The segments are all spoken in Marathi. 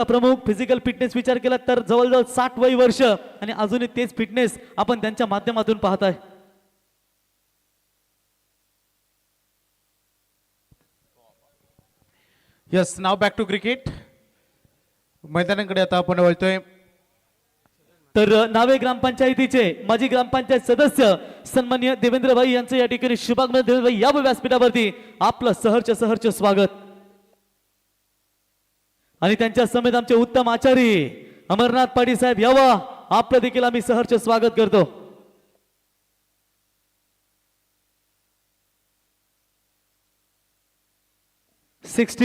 प्रमुख फिजिकल फिटनेस विचार केला तर जवळजवळ 60 वय वर्ष आणि अजूनही तेच फिटनेस आपण त्यांच्या माध्यमातून पाहताय. Yes, now back to cricket. मैदानाकडे आता आपण वळतोय. तर नावे ग्रामपंचायतीचे माजी ग्रामपंचायत सदस्य सन्माननीय देवेंद्रभाई यांचं या ठिकाणी शुभागमन. देवेंद्रभाई या व्यासपीठावरती आपलं सहर्ष स्वागत. आणि त्यांच्या समेत आमचे उत्तम आचारी अमरनाथ पाटील साहेब यावा आपलं देखील आम्ही सहर्ष स्वागत करतो.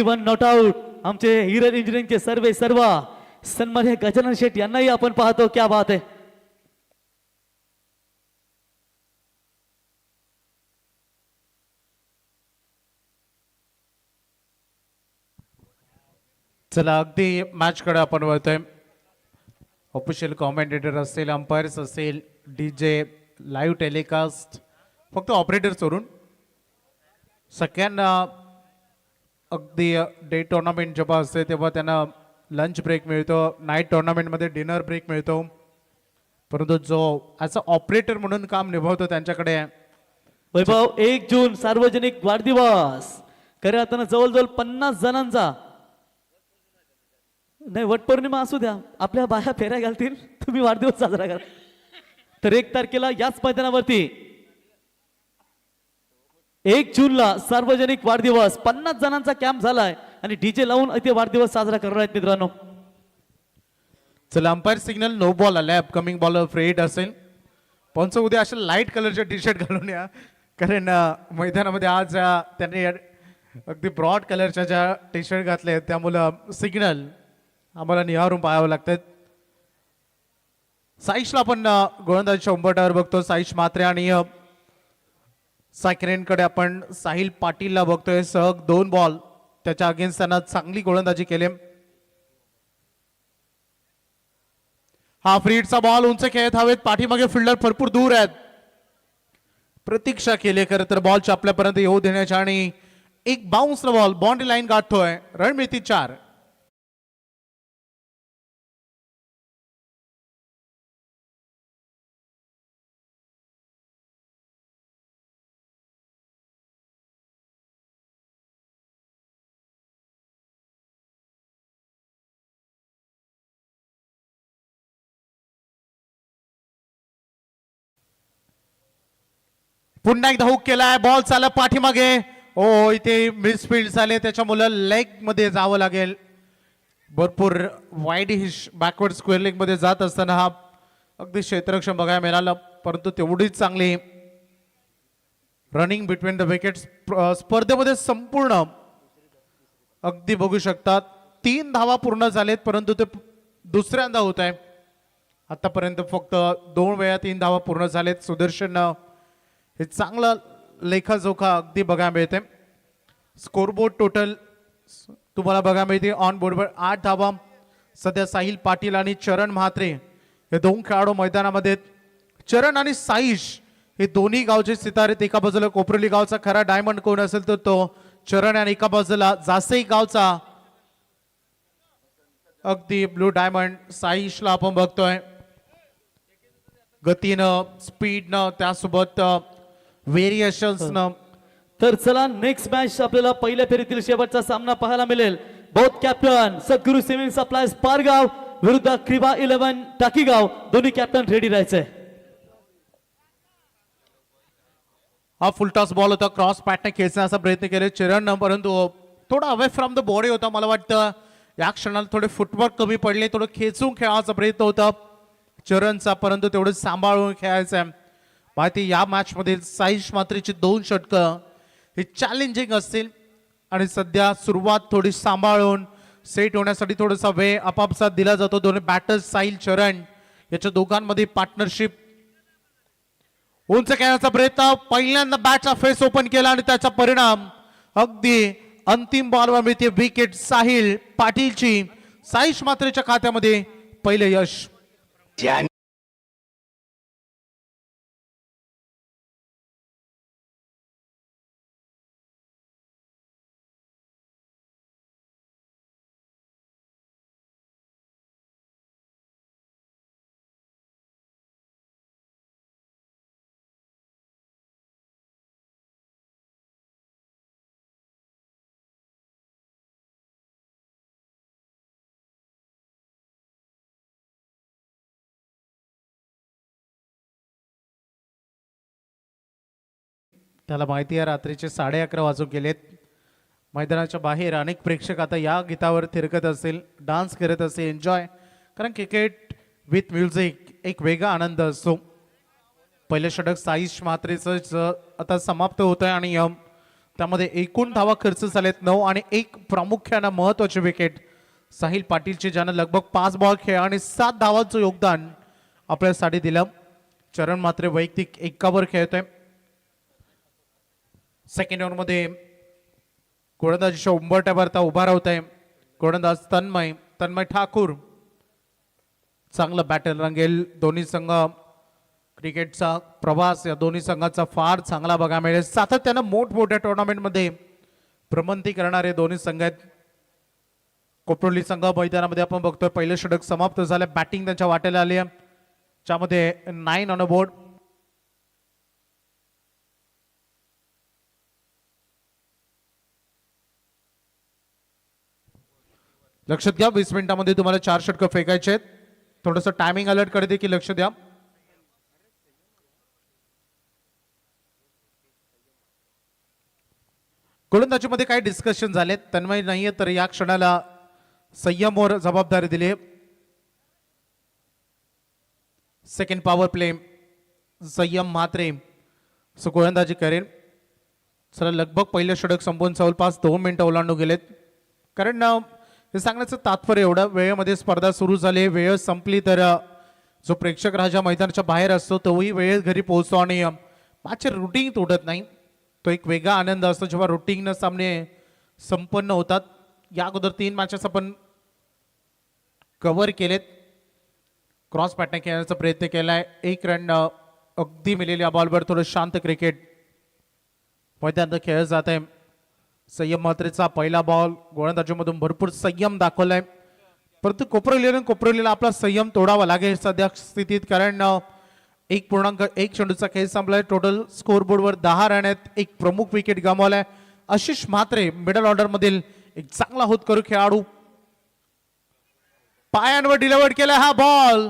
वन नॉट आउट आमचे हिरल इंजिनिअरिंगचे सर्व सन्मान्य गजानन शेठ यांनाही आपण पाहतो. क्या बात आहे. चला अगदी मॅच कडे आपण वळतोय. ऑफिशियल कॉमेंटेटर असेल, अंपायर्स असेल, डीजे, लाईव्ह टेलिकास्ट, फक्त ऑपरेटर सोडून सगळ्यांना अगदी डे टुर्नामेंट जेव्हा असते तेव्हा त्यांना लंच ब्रेक मिळतो, नाईट टुर्नामेंटमध्ये डिनर ब्रेक मिळतो, परंतु जो ॲज अ ऑपरेटर म्हणून काम निभावतो त्यांच्याकडे वैभव 1 जून सार्वजनिक वाढदिवस खऱ्या अर्थानं जवळजवळ 50 जणांचा. नाही, वटपौर्णिमा असू द्या, आपल्या बाया फेऱ्या घालतील, तुम्ही वाढदिवस साजरा करा. तर 1 तारखेला याच मैदानावरती 1 जूनला सार्वजनिक वाढदिवस 50 जणांचा कॅम्प झालाय आणि डीजे लावून इथे वाढदिवस साजरा करणार आहेत मित्रांनो. चला अंपायर सिग्नल नो बॉल आलाय. अपकमिंग बॉलर फ्रेड असेल. पण उद्या अशा लाईट कलरचे टी शर्ट घालून या, कारण मैदानामध्ये आज त्यांनी अगदी ब्रॉड कलरच्या ज्या टी शर्ट घातले आहेत त्यामुळं सिग्नल आम्हाला निहारून पाहावं लागतात. साईशला आपण गोलंदाजीच्या उंबरठ्यावर बघतो. साईश मात्रे आणि सायकरेनकडे आपण साहिल पाटीलला बघतोय. सहग 2 बॉल त्याच्या अगेन्स्ट त्यांना चांगली गोलंदाजी केली. हा फ्रीडचा बॉल उंच खेळत हवेत. पाठीमागे फिल्डर भरपूर दूर आहेत. प्रतीक्षा केली खरं तर बॉलच्या आपल्यापर्यंत येऊ देण्याच्या आणि एक बाउन्स बॉल बाउंड्री लाईन गाठतोय. रन मिळती 4. पुन्हा एकदा हुक केलाय. बॉल चालला पाठीमागे. ओ इथे मिसफील्ड झाले, त्याच्यामुळे लेग मध्ये जावं लागेल. भरपूर वाईड हिश बॅकवर्ड स्क्वेअर लेग मध्ये जात असताना हा अगदी क्षेत्ररक्षण बघायला मिळालं, परंतु तेवढीच चांगली रनिंग बिटवीन द विकेट्स. स्पर्धेमध्ये संपूर्ण अगदी बघू शकतात 3 धावा पूर्ण झालेत, परंतु ते दुसऱ्यांदा होत आहे. आतापर्यंत फक्त 2 वेळा 3 धावा पूर्ण झालेत. सुदर्शन हे चांगलं लेखाजोखा अगदी बघायला मिळते. स्कोरबोर्ड टोटल तुम्हाला बघायला मिळते. ऑन बोर्डवर 8 धावा सध्या साहिल पाटील आणि चरण म्हात्रे हे 2 खेळाडू मैदानामध्ये. चरण आणि साईश हे दोन्ही गावचे सितारे. एका बाजूला कोपरली गावचा खरा डायमंड कोण असेल तर तो चरण, आणि एका बाजूला जासई गावचा अगदी ब्लू डायमंड साईशला आपण बघतोय. गतीनं, स्पीडनं, त्यासोबत व्हेरिएशन्सनं. तर चला नेक्स्ट मॅच आपल्याला पहिल्या फेरीतील शेवटचा सामना पाहायला मिळेल. बोथ कॅप्टन सद्गुरू सिव्हिल सप्लायज पारगाव विरुद्ध क्रिबा 11 टाकीगाव. दोन्ही कॅप्टन रेडी राहायचे. हा फुलटॉस बॉल होता. क्रॉस पॅटने खेचण्याचा प्रयत्न केले चरण, परंतु थोडा अवे फ्रॉम द बॉडी होता. मला वाटतं या क्षणाला थोडे फुटवर्क कमी पडले. थोडं खेचून खेळायचा प्रयत्न होता चरणचा, परंतु तेवढं सांभाळून खेळायचं आहे. माहिती या मॅच मध्ये साईश मात्रेची 2 षटकं हे चॅलेंजिंग असतील आणि सध्या सुरुवात थोडी सांभाळून सेट होण्यासाठी थोडासा वेळ आपापसात दिला जातो. दोन्ही बॅटर्स साहिल चरण याच्या दोघांमध्ये पार्टनरशिप. उंच खेळण्याचा प्रयत्न, पहिल्यांदा बॅटचा फेस ओपन केला आणि त्याचा परिणाम अगदी अंतिम बॉलवर मिळते विकेट साहिल पाटीलची. साईश मात्रेच्या खात्यामध्ये पहिले यश. त्याला माहिती आहे रात्रीचे 11:30 वाजून गेलेत. मैदानाच्या बाहेर अनेक प्रेक्षक आता या गीतावर थिरकत असेल, डान्स करत असेल, एन्जॉय. कारण क्रिकेट विथ म्युझिक एक वेगळा आनंद असतो. पहिलं षटक साईश म्हात्रेचं आता समाप्त होत आहे आणि त्यामध्ये एकूण धावा खर्च झालेत 9 आणि एक प्रामुख्यानं महत्वाची विकेट साहिल पाटीलची, ज्यानं लगभग 5 बॉल खेळ आणि 7 धावांचं योगदान आपल्यासाठी दिलं. चरण मात्रे वैयक्तिक 1 खेळतोय. सेकंड ओव्हरमध्ये गोलंदाजीच्या उंबरट्यावर उभा राहत आहे गोलंदाज तन्मय ठाकूर. चांगलं बॅटर रंगेल. दोन्ही संघ क्रिकेटचा प्रवास या दोन्ही संघाचा फार चांगला बघायला मिळेल. सातत्यानं मोठमोठ्या टुर्नामेंटमध्ये भ्रमंती करणारे दोन्ही संघ आहेत. कोपरोली संघ मैदानामध्ये आपण बघतोय पहिलं षटक समाप्त झालं. बॅटिंग त्यांच्या वाट्याला आली आहे, ज्यामध्ये 9 ऑन अ बोर्ड. लक्षात घ्या 20 मिनिटांमध्ये तुम्हाला 4 षटकं फेकायचे आहेत. थोडंसं टायमिंग अलर्ट कडे देखील लक्ष द्या. गोलंदाजीमध्ये काही डिस्कशन झाले. तन्मय नाहीये तर या क्षणाला संयमवर जबाबदारी दिली. सेकंड पॉवर प्ले संयम म्हात्रे गोलंदाजी करेल. चला लगभग पहिलं षटक संपवून जवळपास 2 मिनिटं ओलांडून गेलेत. कारण हे सांगण्याचं तात्पर्य एवढं वेळेमध्ये स्पर्धा सुरू झाली, वेळ संपली तर जो प्रेक्षक राजा मैदानाच्या बाहेर असतो तोही वेळेत घरी पोहोचतो आणि मॅचचे रुटीन तुटत नाही. तो एक वेगळा आनंद असतो जेव्हा रुटीन सामने संपन्न होतात. या अगोदर 3 मॅचेस आपण कव्हर केलेत. क्रॉस पॅटर्न खेळण्याचा प्रयत्न केलाय. 1 रन अगदी मिळालेल्या बॉलवर थोडं शांत क्रिकेट मैदानात खेळलं जात आहे. संयम म्हात्रेचा पहिला बॉल गोलंदाजीमधून भरपूर संयम दाखवलाय, परंतु कोपरोलीला आपला संयम तोडावा लागेल सध्या स्थितीत. कारण 1.1 चेंडूचा खेळ संपलाय. टोटल स्कोरबोर्डवर 10 रन आहेत. एक प्रमुख विकेट गमावलाय. आशिष म्हात्रे मिडल ऑर्डर मधील एक चांगला होतकरू खेळाडू, पायांवर डिलिव्हर्ड केला हा बॉल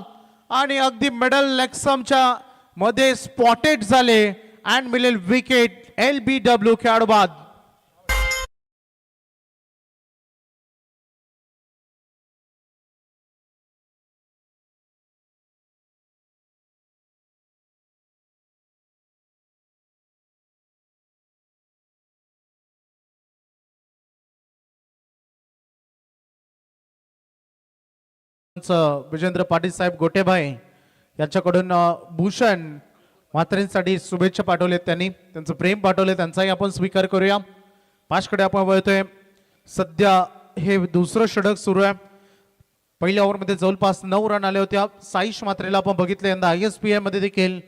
आणि अगदी मिडल लेगसमच्या मध्ये स्पॉटेड झाले अँड मिळेल विकेट. LBW खेळाडू बाद. विजेंद्र पाटील साहेब गोटेभाई यांच्याकडून भूषण म्हात्रेंसाठी शुभेच्छा पाठवलेत. त्यांनी त्यांचं प्रेम पाठवले, त्यांचाही आपण स्वीकार करूया. 5 कडे आपण वळतोय. सध्या हे दुसरं षटक सुरू आहे. पहिल्या ओव्हरमध्ये जवळपास 9 रन आले होते. साईश म्हात्रेला आपण बघितलं यंदा ISPI मध्ये देखील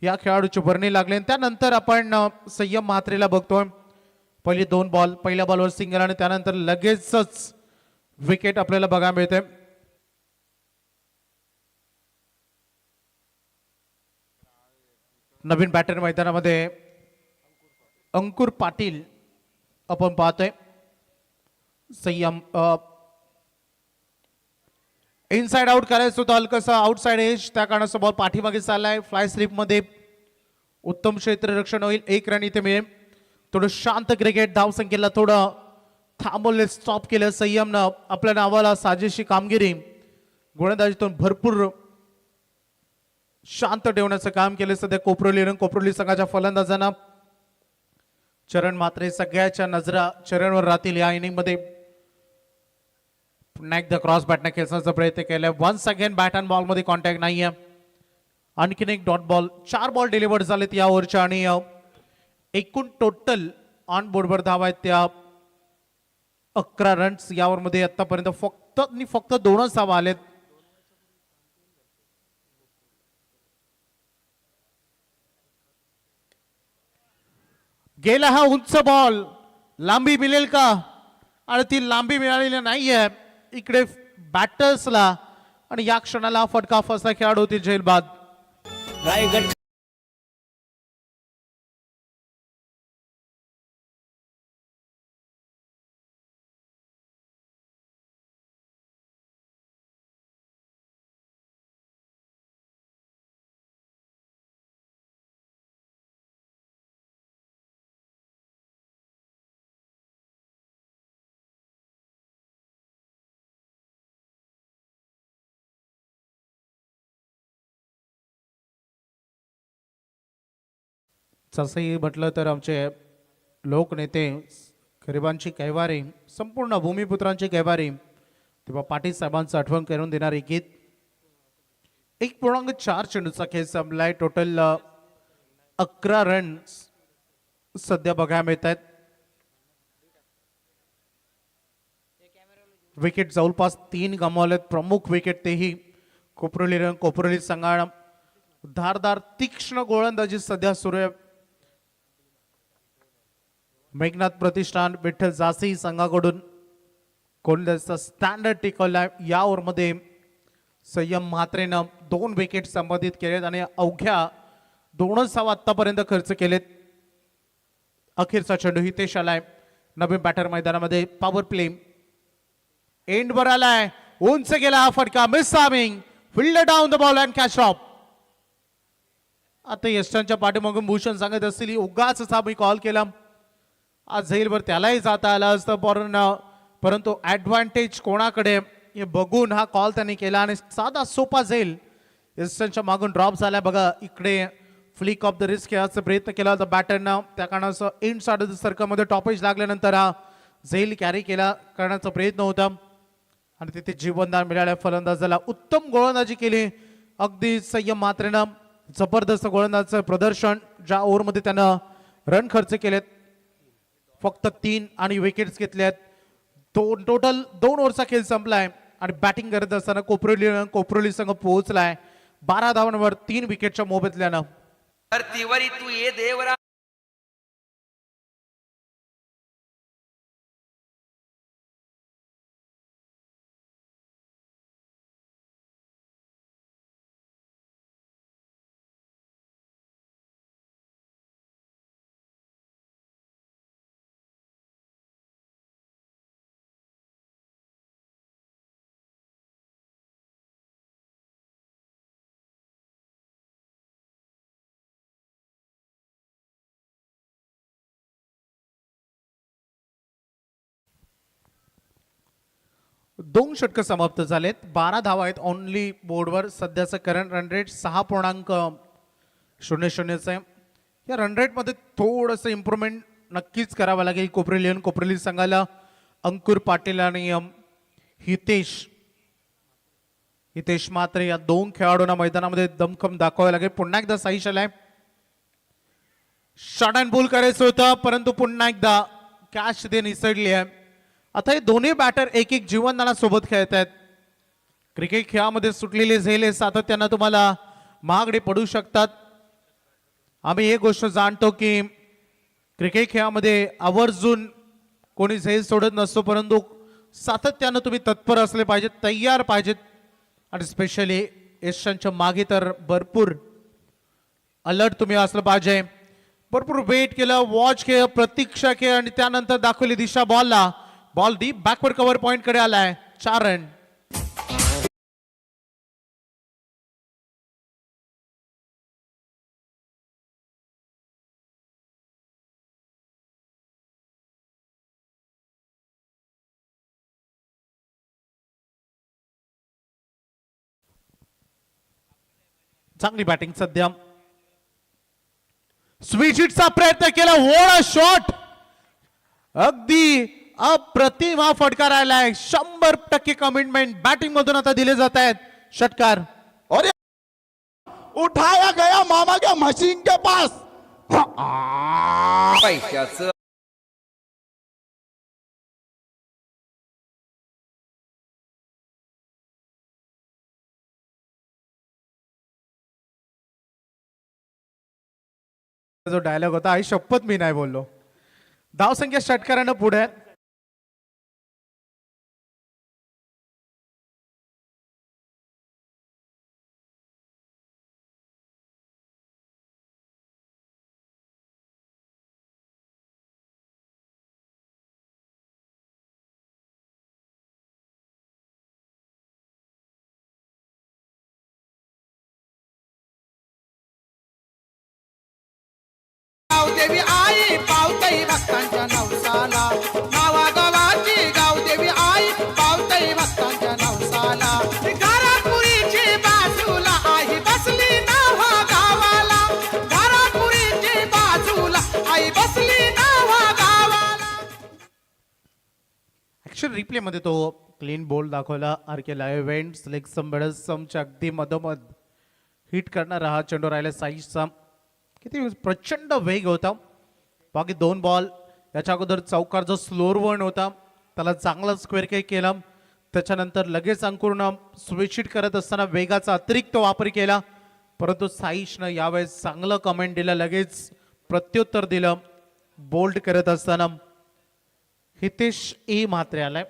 या खेळाडूचे वर्णी लागले. त्यानंतर आपण संयम म्हात्रेला बघतोय. पहिली 2 बॉल, पहिल्या बॉलवर सिंगल आणि त्यानंतर लगेचच विकेट आपल्याला बघायला मिळते. नवीन बॅटर मैदानामध्ये अंकुर पाटील आपण पाहतोय. संयम इनसाइड आउट करायचं होतं, हलकसा आउटसाइड एज, त्या कारणाचा बॉल पाठीमागे चाललाय. फ्लाय स्लिप मध्ये उत्तम क्षेत्ररक्षण होईल. 1 रन इथे मिळेल. थोडं शांत क्रिकेट, धावसंख्येला थोडं थांबवले, स्टॉप केलं संयमनं. आपल्या नावाला साजेशी कामगिरी गोलंदाजीतून भरपूर शांत ठेवण्याचं काम केलं सध्या कोपरोली संघाच्या फलंदाजांना. चरण म्हात्रे सगळ्याच्या नजरा चरणवर राहतील या इनिंग मध्ये. पुन्हा एकदा क्रॉस बॅटने खेचण्याचा प्रयत्न केलाय. Once again bat and ball मध्ये कॉन्टॅक्ट नाहीये. आणखीन एक डॉट बॉल. 4 बॉल डिलिव्हर्ड झालेत या ओव्हरच्या आणि एकूण टोटल ऑन बोर्डवर धावा आहेत त्या 11 रन्स. या ओव्हर मध्ये आतापर्यंत फक्त 2च धावा आलेत. गेला हा उंच बॉल, लांबी मिळेल का? आणि ती लांबी मिळालेली नाहीये इकडे बॅटर्सला आणि या क्षणाला फटका फसला खेळाडू होती झेलबाद. तसंही म्हटलं तर आमचे लोकनेते गरिबांची कैवारी, संपूर्ण भूमिपुत्रांची कैवारी तेव्हा पाटील साहेबांचं आठवण करून देणारे गीत. 1.4 चेंडूचा खेळ संपलाय. टोटल 11 रन सध्या बघायला मिळत आहेत. विकेट जवळपास 3 गमावलेत. प्रमुख विकेट तेही कोपरोली संघाला. धारदार तीक्ष्ण गोलंदाजी सध्या सुरू आहे. मेघनाथ प्रतिष्ठान विठ्ठल जासी संघाकडून गोलंदाजीचा स्टँडर्ड टिकवलाय. या ओव्हरमध्ये संयम म्हात्रेनं 2 विकेट संपादित केलेत आणि अवघ्या 2 धावा आतापर्यंत खर्च केलेत. अखेरचा चेंडू हितेश आलाय. नवीन बॅटर मैदानामध्ये पॉवर प्ले एंड वर आलाय. उंच गेला हा फटका. Miss something field down the ball and catch off. आता यशांच्या पाठीमागून भूषण सांगत असतील उगाच मी कॉल केला. आज झैलवर त्यालाही जाता आलं असतं परंतु ऍडव्हान्टेज कोणाकडे हे बघून हा कॉल त्यांनी केला आणि साधा सोपा झैल यशांच्या मागून ड्रॉप झालाय. बघा इकडे फ्लिक ऑफ द रिस्क याचा प्रयत्न केला होता बॅटरनं. त्या कारणाचं इन साइड ऑफ द सर्कलमध्ये टॉपेज लागल्यानंतर हा झैल कॅरी केला करण्याचा प्रयत्न होता आणि तिथे जीवनदान मिळाल्या. फलंदाजाला उत्तम गोलंदाजी केली अगदी संयम मात्रेनं. जबरदस्त गोलंदाजाचं प्रदर्शन. ज्या ओव्हरमध्ये त्यानं रन खर्च केलेत फक्त 3 आणि विकेट्स घेतल्यात. टोटल 2 ओव्हरचा खेळ संपलाय आणि बॅटिंग करत असताना कोपरोली संघ पोहोचलाय 12 धावांवर 3 विकेटच्या मोबदल्यानं. धरतीवरी तू ये देवरा. दोन षटकं समाप्त झालेत. 12 धावा आहेत ओनली बोर्डवर. सध्याचं करंट रन रेट 6.00 आहे. या रन रेटमध्ये थोडंसं इम्प्रूव्हमेंट नक्कीच करावं लागेल कोपरोली संघाला. अंकुर पाटील आणि हितेश मात्रे या 2 खेळाडूंना मैदानामध्ये दमखम दाखवावं लागेल. पुन्हा एकदा साईश आलाय. शॉट अँड पूल करायचं होतं परंतु पुन्हा एकदा कॅच ते निसडली आहे. आता हे दोन्ही बॅटर एक जीवनदानासोबत खेळत आहेत. क्रिकेट खेळामध्ये सुटलेले झेल सातत्यानं तुम्हाला महागडे पडू शकतात. आम्ही एक गोष्ट जाणतो की क्रिकेट खेळामध्ये आवर्जून कोणी झेल सोडत नसतो परंतु सातत्यानं तुम्ही तत्पर असले पाहिजेत, तयार पाहिजेत आणि स्पेशली यशांच्या मागे तर भरपूर अलर्ट तुम्ही असलं पाहिजे. भरपूर वेट केलं, वॉच केलं, प्रतीक्षा केली आणि त्यानंतर दाखवली दिशा बॉलला. Ball deep backward cover point कडे आलाय. 4 रन. चांगली बॅटिंग सध्या. स्विच हिटचा प्रयत्न केला. What a shot. अगदी अप्रतिम हा फटकार आलाय. 100% कमिटमेंट बॅटिंग मधून आता दिले जात आहेत षटकार. और उठाया गया मामा के मशीन के पास. पैशाचं जो डायलॉग होता आई शपथ मी नाही बोललो. धावसंख्या षटकारानं पुढे. देवी आई पावतई भक्तांच्या नवसाला. गावागावाची गावदेवी आई पावतई भक्तांच्या नवसाला. घरापुरीची बाजूला आई बसली नावा गावाला. घरापुरीची बाजू ऍक्शन रिप्ले मध्ये तो क्लीन बोल्ड दाखवला. आर के लाईव्ह इव्हेंट्स लेग समच्या अगदी मधोमध हिट करणारा हा चेंडू राहिला साईजचा. किती प्रचंड वेग होता. बाकी 2 बॉल याच्या अगोदर चौकार जो स्लोअर वन होता त्याला चांगला स्क्वेअर केक केला. त्याच्यानंतर लगेच अंकुरनं स्विच हिट करत असताना वेगाचा अतिरिक्त वापर केला. परंतु साईशनं यावेळेस चांगलं कमेंट दिलं, लगेच प्रत्युत्तर दिलं बोल्ड करत असताना. हितेश ए म्हात्रे आलाय.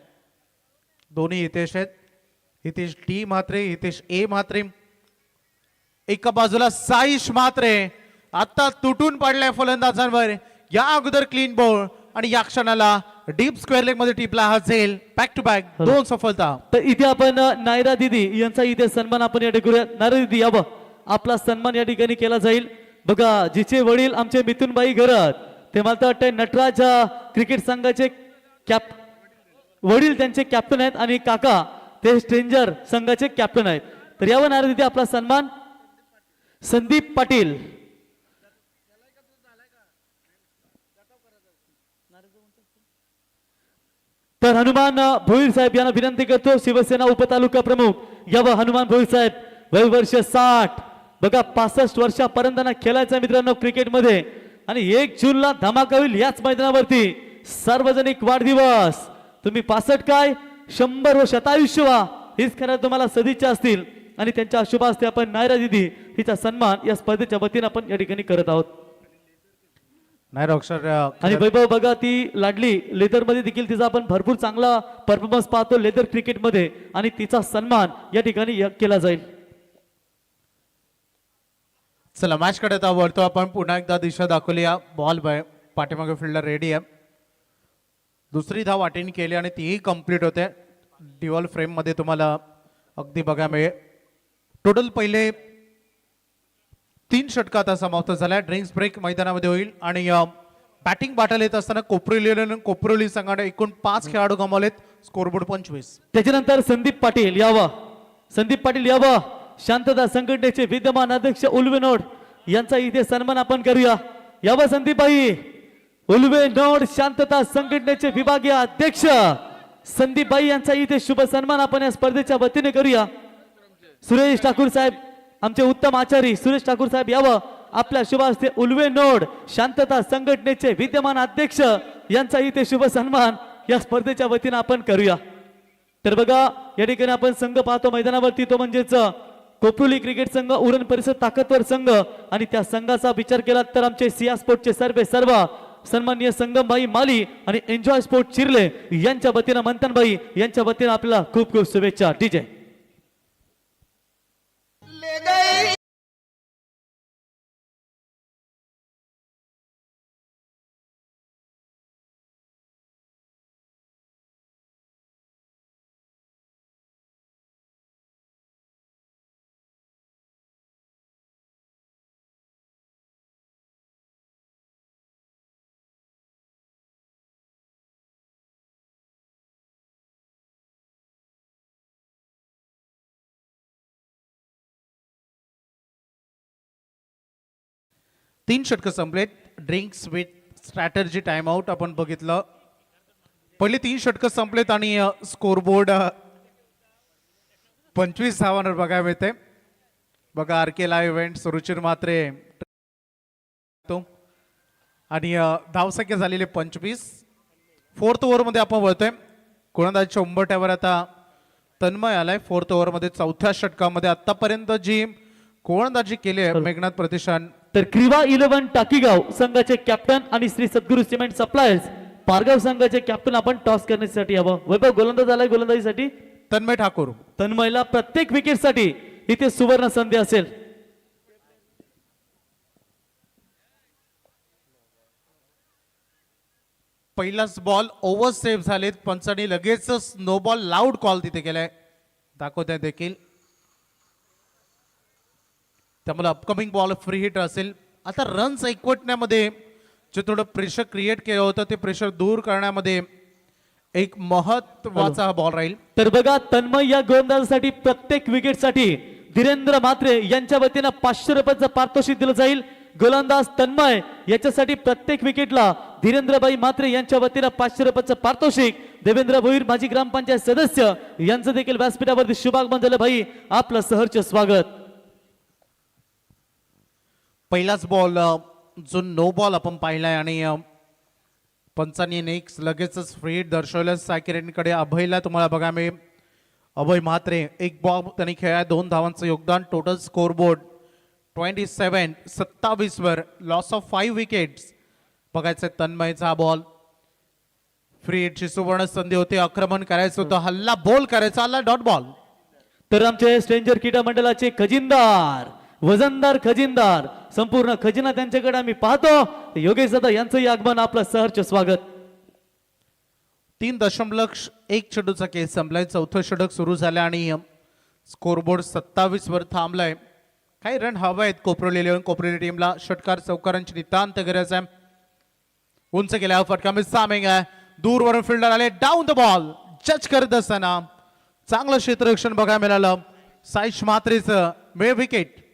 दोन्ही हितेश आहेत. हितेश डी म्हात्रे, हितेश ए म्हात्रे. एका बाजूला साईश म्हात्रे आता तुटून पडलाय फलंदाजांवर. या अगोदर क्लीन बॉल आणि या क्षणाला डीप स्क्वेअर लेग मध्ये टिपला हा झेल. बॅक टू बॅक 2 सफलता. तर इथे आपण नायरा दिदी यांचा इथे सन्मान आपण या ठिकाणी करूया. नायरा दिदी यावं, आपला सन्मान या ठिकाणी केला जाईल. बघा, जिचे वडील आमचे मिथुनबाई घरत, ते मला तर वाटतंय नटराज क्रिकेट संघाचे वडील त्यांचे कॅप्टन आहेत आणि काका ते स्ट्रेंजर संघाचे कॅप्टन आहेत. तर यावर नायरा दिदी आपला सन्मान. संदीप पाटील, तर हनुमान भोईर साहेब यांना विनंती करतो, शिवसेना उपतालुका प्रमुख. यावं हनुमान भोईर साहेब, वय वर्ष 60. बघा 65 वर्षापर्यंत खेळायचं मित्रांनो क्रिकेटमध्ये आणि 1 जूनला धमाका होईल याच मैदानावरती. सार्वजनिक वाढदिवस. तुम्ही 65 काय 100 व शतायुष्य व्हा हीच खरं तुम्हाला सदिच्छा असतील आणि त्यांच्या शुभ हस्ते आपण नायरा दिदी हिचा सन्मान या स्पर्धेच्या वतीने आपण या ठिकाणी करत आहोत. नाही अक्षर आणि वैभव बघा, ती लाडली लेदर मध्ये देखील तिचा आपण भरपूर चांगला परफॉर्मन्स पाहतो लेदर क्रिकेट मध्ये आणि तिचा सन्मान या ठिकाणी केला जाईल. चला मॅच कडे आता वळतो आपण. पुन्हा एकदा दिशा दाखवली. या बॉल पाठीमागे फिल्डर रेडी आहे. दुसरी धाव अटेंड केली आणि तीही कम्प्लीट होते. डिवॉल फ्रेम मध्ये तुम्हाला अगदी बघा मिळेल. टोटल पहिले 3 षटका आता समाप्त झाल्या. ड्रिंक्स ब्रेक मैदानामध्ये होईल आणि बॅटिंग बॅटल येत असताना कोपरोली संघाने एकूण 5 खेळाडू गमावलेत. स्कोरबोर्ड 25. त्याच्यानंतर संदीप पाटील यावा. संदीप पाटील यावा, शांतता संघटनेचे विद्यमान अध्यक्ष उल्वेनोड यांचा इथे सन्मान आपण करूया. यावा संदीपबाई, उल्वेनोड शांतता संघटनेचे विभागीय अध्यक्ष संदीपबाई यांचा इथे शुभ सन्मान आपण या स्पर्धेच्या वतीने करूया. सुरेश ठाकूर साहेब, आमचे उत्तम आचारी सुरेश ठाकूर साहेब यावं, आपल्या शुभ हस्ते उल्वेनोड शांतता संघटनेचे विद्यमान अध्यक्ष यांचा इथे शुभ सन्मान या स्पर्धेच्या वतीने आपण करूया. तर बघा, या ठिकाणी आपण संघ पाहतो मैदानावरती, तो म्हणजेच कोपरुली क्रिकेट संघ, उरण परिसर ताकदवर संघ आणि त्या संघाचा विचार केला तर आमचे सिया स्पोर्टचे सर्व सन्माननीय संगमबाई माली आणि एन्जॉय स्पोर्ट चिरले यांच्या वतीनं, मंथनबाई यांच्या वतीनं आपल्याला खूप खूप शुभेच्छा. डीजे तीन षटकं संपलेत. Drinks with strategy time out आपण बघितलं. पहिले 3 षटकं संपलेत आणि स्कोरबोर्ड 25 धावांवर बघायला मिळते. बघा आर के लाईव्ह इव्हेंट रुचिर म्हात्रे तो आणि धावसंख्या झालेली 25. 4th ओव्हरमध्ये आपण वळतोय. गोलंदाजीच्या उंबरठ्यावर आता तन्मय आलाय. 4th ओव्हरमध्ये 4थ्या षटकामध्ये आतापर्यंत जी गोलंदाजी केली आहे मेघनाथ प्रतिष्ठान. तर क्रीवा 11 टाकीगाव संघाचे कॅप्टन आणि श्री सद्गुरू सिमेंट सप्लायर्स पारगाव संघाचे कॅप्टन आपण टॉस करण्यासाठी हवं. वैभव गोलंदाज आलाय गोलंदाजीसाठी तन्मय ठाकूर. तन्मयला प्रत्येक विकेटसाठी इथे सुवर्ण संधी असेल. पहिलाच बॉल ओव्हर सेव्ह झालेत. पंचांनी लगेचच नो बॉल लाऊड कॉल तिथे केलाय दाखवत देखील. त्यामुळे अपकमिंग बॉल फ्री हिट असेल. आता रन्स एकवटण्यामध्ये जे थोडं प्रेशर क्रिएट केलं होतं ते प्रेशर दूर करण्यामध्ये एक महत्वाचा बॉल राहील. तर बघा, तन्मय या गोलंदाजासाठी प्रत्येक विकेटसाठी धीरेंद्र म्हात्रे यांच्या वतीनं 500 रुपयाचं पारितोषिक दिलं जाईल. गोलंदाज तन्मय याच्यासाठी प्रत्येक विकेटला धीरेंद्रबाई म्हात्रे यांच्या वतीनं 500 रुपयाचं पारितोषिक देवेंद्र भोईर माजी ग्रामपंचायत सदस्य यांचं देखील व्यासपीठावरती शुभागमन झालं. भाई आपलं सहर्ष स्वागत. पहिलाच बॉल जो नो बॉल आपण पाहिलाय आणि पंचांनी नेक्स्ट लगेचच फ्री हिट दर्शवलं सायकिरेंकडे. अभयला तुम्हाला बघा मी अभय म्हात्रे एक बॉल त्यांनी खेळाय 2 धावांचं योगदान. टोटल स्कोर बोर्ड 27 वर लॉस ऑफ 5 विकेट्स. बघायचं तन्मयचा बॉल फ्री हिटची सुवर्ण संधी होती. आक्रमण करायचं होतं, हल्ला बोल करायचा, हल्ला डॉट बॉल. तर आमचे स्ट्रेंजर क्रीडा मंडळाचे खजिनदार वजनदार खजिनदार संपूर्ण खजिना त्यांच्याकडे आम्ही पाहतो. योगेश दादा यांचंही आगमन आपलं सहर्ष स्वागत. 3.1 चेंडूचा केस संपलाय. चौथं षटक सुरू झालं आणि स्कोरबोर्ड 27 वर थांबलाय. काही रन हवे आहेत कोपरोली 11 कोपरोली टीमला. षटकार चौकारांची नितांत गरज आहे. उंच गेल्या फटका मिस सामिंग आहे. दूरवरून फिल्डर आले, डाऊन द बॉल जज करत असताना चांगलं क्षेत्ररक्षण बघायला मिळालं. साईश म्हात्रेचं मिळ विकेट.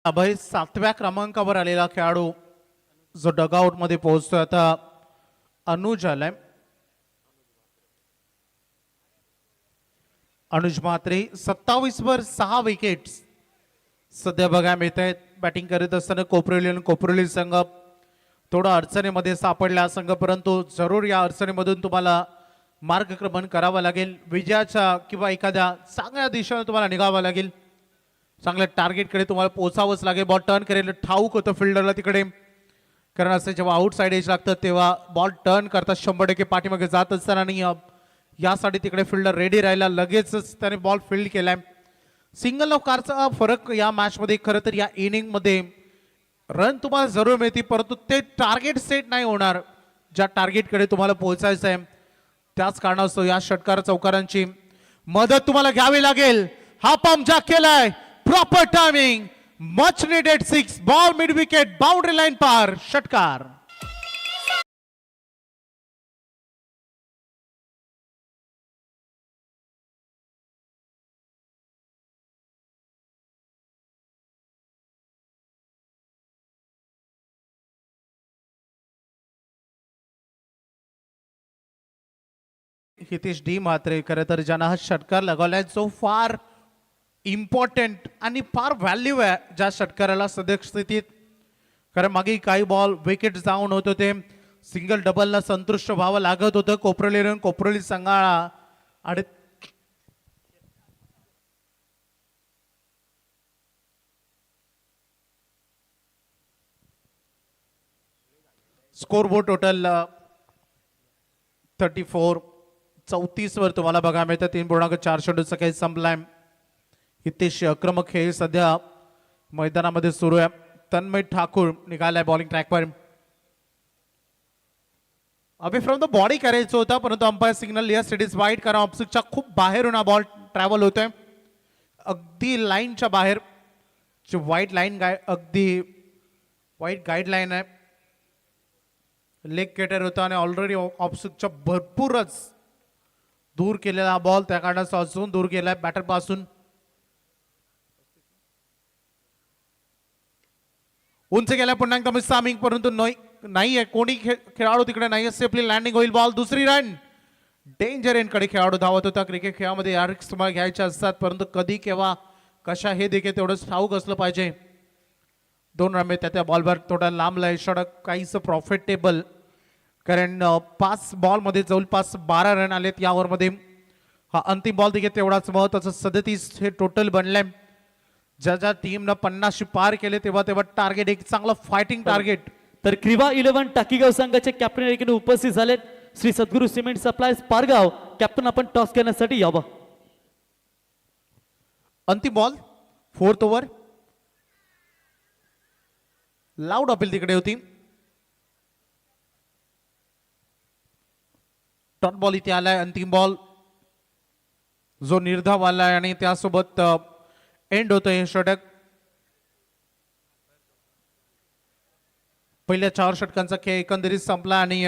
अभय 7व्या क्रमांकावर आलेला खेळाडू जो डगआउट मध्ये पोहोचतोय. आता अनुज आलाय. अनुज म्हात्रे 27 वर 6 विकेट्स सध्या बघायला मिळत आहेत. बॅटिंग करत असताना कोपरोली संघ थोडा अडचणीमध्ये सापडला संघ, परंतु जरूर या अडचणीमधून तुम्हाला मार्गक्रमण करावा लागेल. विजयाच्या किंवा एखाद्या चांगल्या दिशेने तुम्हाला निघावं लागेल. चांगल्या टार्गेटकडे तुम्हाला पोहोचावंच लागेल. बॉल टर्न करेल ठाऊक होतं फिल्डरला तिकडे, कारण असं जेव्हा आउटसाइड एज लागतं तेव्हा बॉल टर्न करतात 100% पाठीमागे जात असताना. आणि यासाठी तिकडे फिल्डर रेडी राहिला, लगेचच त्याने बॉल फील्ड केलाय. सिंगल ऑफ कारचा फरक या मॅचमध्ये. खरं तर या इनिंगमध्ये रन तुम्हाला जरूर मिळतील, परंतु ते टार्गेट सेट नाही होणार ज्या टार्गेटकडे तुम्हाला पोहोचायचं आहे. त्याच कारणास्तव या षटकार चौकारांची मदत तुम्हाला घ्यावी लागेल. हा पंप ज्या केलाय, proper timing, much needed 6 ball mid wicket, boundary line पार, षटकार. हितेश डी म्हात्रे खरं तर ज्यांना हा षटकार लगावलाय जो फार इम्पॉर्टंट आणि फार व्हॅल्यू आहे ज्या षटकाराला सध्या स्थितीत. कारण मागे काही बॉल विकेट जाऊन होत होते, सिंगल डबलला संतुष्ट व्हावं लागत होतं कोपरोली संघाला. आणि स्कोर बोर्ड टोटल 34 वर तुम्हाला बघायला मिळतं. 3.4 षटकाचा काही संपलाय. हितेश आक्रमक खेळ सध्या मैदानामध्ये सुरू आहे. तन्मय ठाकूर निघालाय बॉलिंग ट्रॅकवर. अभि फ्रॉम द बॉडी करायचं होता, परंतु umpire signal yes it is wide, कारण ऑप्सिकच्या खूप बाहेरून हा बॉल ट्रॅव्हल होतोय. अगदी लाईनच्या बाहेर जी व्हाईट लाईन अगदी व्हाईट गाईडलाईन आहे. लेग केटर होता आणि ऑलरेडी ऑप्सिकच्या भरपूरच दूर केलेला बॉल, त्या कारणाचा अजून दूर गेलाय बॅटर पासून. उंच गेला पुन्हा एकदा मिस सामिंग, परंतु नाहीये कोणी खेळाडू तिकडे नाहीये. सेफली लँडिंग होईल बॉल. दुसरी रन. डेंजर एंड कडे खेळाडू धावत होता. क्रिकेट खेळामध्ये या रिस्क तुम्हाला घ्यायच्या असतात, परंतु कधी केव्हा कशा हे देखील तेवढंच ठाऊक असलं पाहिजे. 2 रन त्या बॉलवर थोडा लांबलाय षटक, काहीच प्रॉफिटेबल, कारण 5 बॉलमध्ये जवळपास 12 रन आलेत या ओव्हरमध्ये. हा अंतिम बॉल देखील तेवढाच महत्वाचा. 37 हे टोटल बनलंय. ज्या टीमनं 50 पार केले तेव्हा टार्गेट एक चांगलं फायटिंग टार्गेट. तर क्रीवा 11 टाकीगाव संघाचे कॅप्टन या ठिकाणी उपस्थित झालेत. श्री सद्गुरू सिमेंट सप्लायज पारगाव. कॅप्टन आपण टॉस करण्यासाठी यावं. अंतिम ball 4th over. Loud appeal तिकडे होती. डॉट बॉल इथे आलाय अंतिम बॉल जो निर्धाव आलाय आणि त्यासोबत एंड होतं हे षटक पहिल्या 4 षटकांचा खेळ एकंदरीत संपला आणि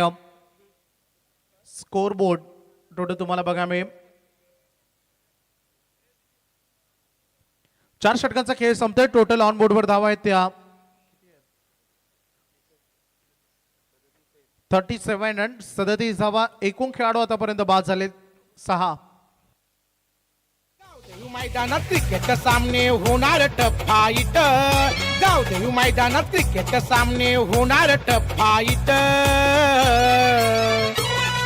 स्कोर बोर्ड टोटल तुम्हाला बघा मिळेल 4 षटकांचा खेळ संपतोय टोटल ऑन बोर्डवर धावा आहेत त्या 37 रन 37 धावा एकूण खेळाडू आतापर्यंत बाद झाले 6 मैदानात क्रिकेट सामने होणार टफ फाईट जाऊ देऊ मैदानात क्रिकेट सामने होणार टफ फाईट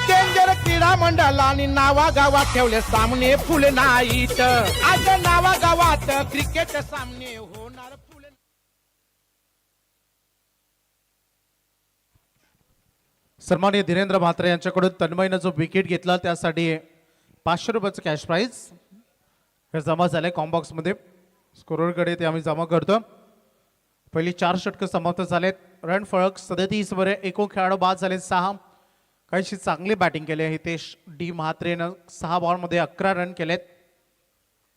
डेंजर क्रीडा मंडळाने नावा गावात ठेवले सामने फुल नाईट आज नावा गावात क्रिकेट सामने होणार फुल सन्माननीय धीरेंद्र म्हात्रे यांच्याकडून तन्मयनं जो विकेट घेतला त्यासाठी 500 रुपयाचं कॅश प्राइज हे जमा झालंय कॉम्बॉक्स मध्ये स्कोररकडे ते आम्ही जमा करतो पहिली 4 षटकं समाप्त झालेत रन फरक 37 वर एकूण खेळाडू बाद झाले 6 काहीशी चांगली बॅटिंग केली हितेश डी म्हात्रेनं 6 बॉलमध्ये 11 रन केलेत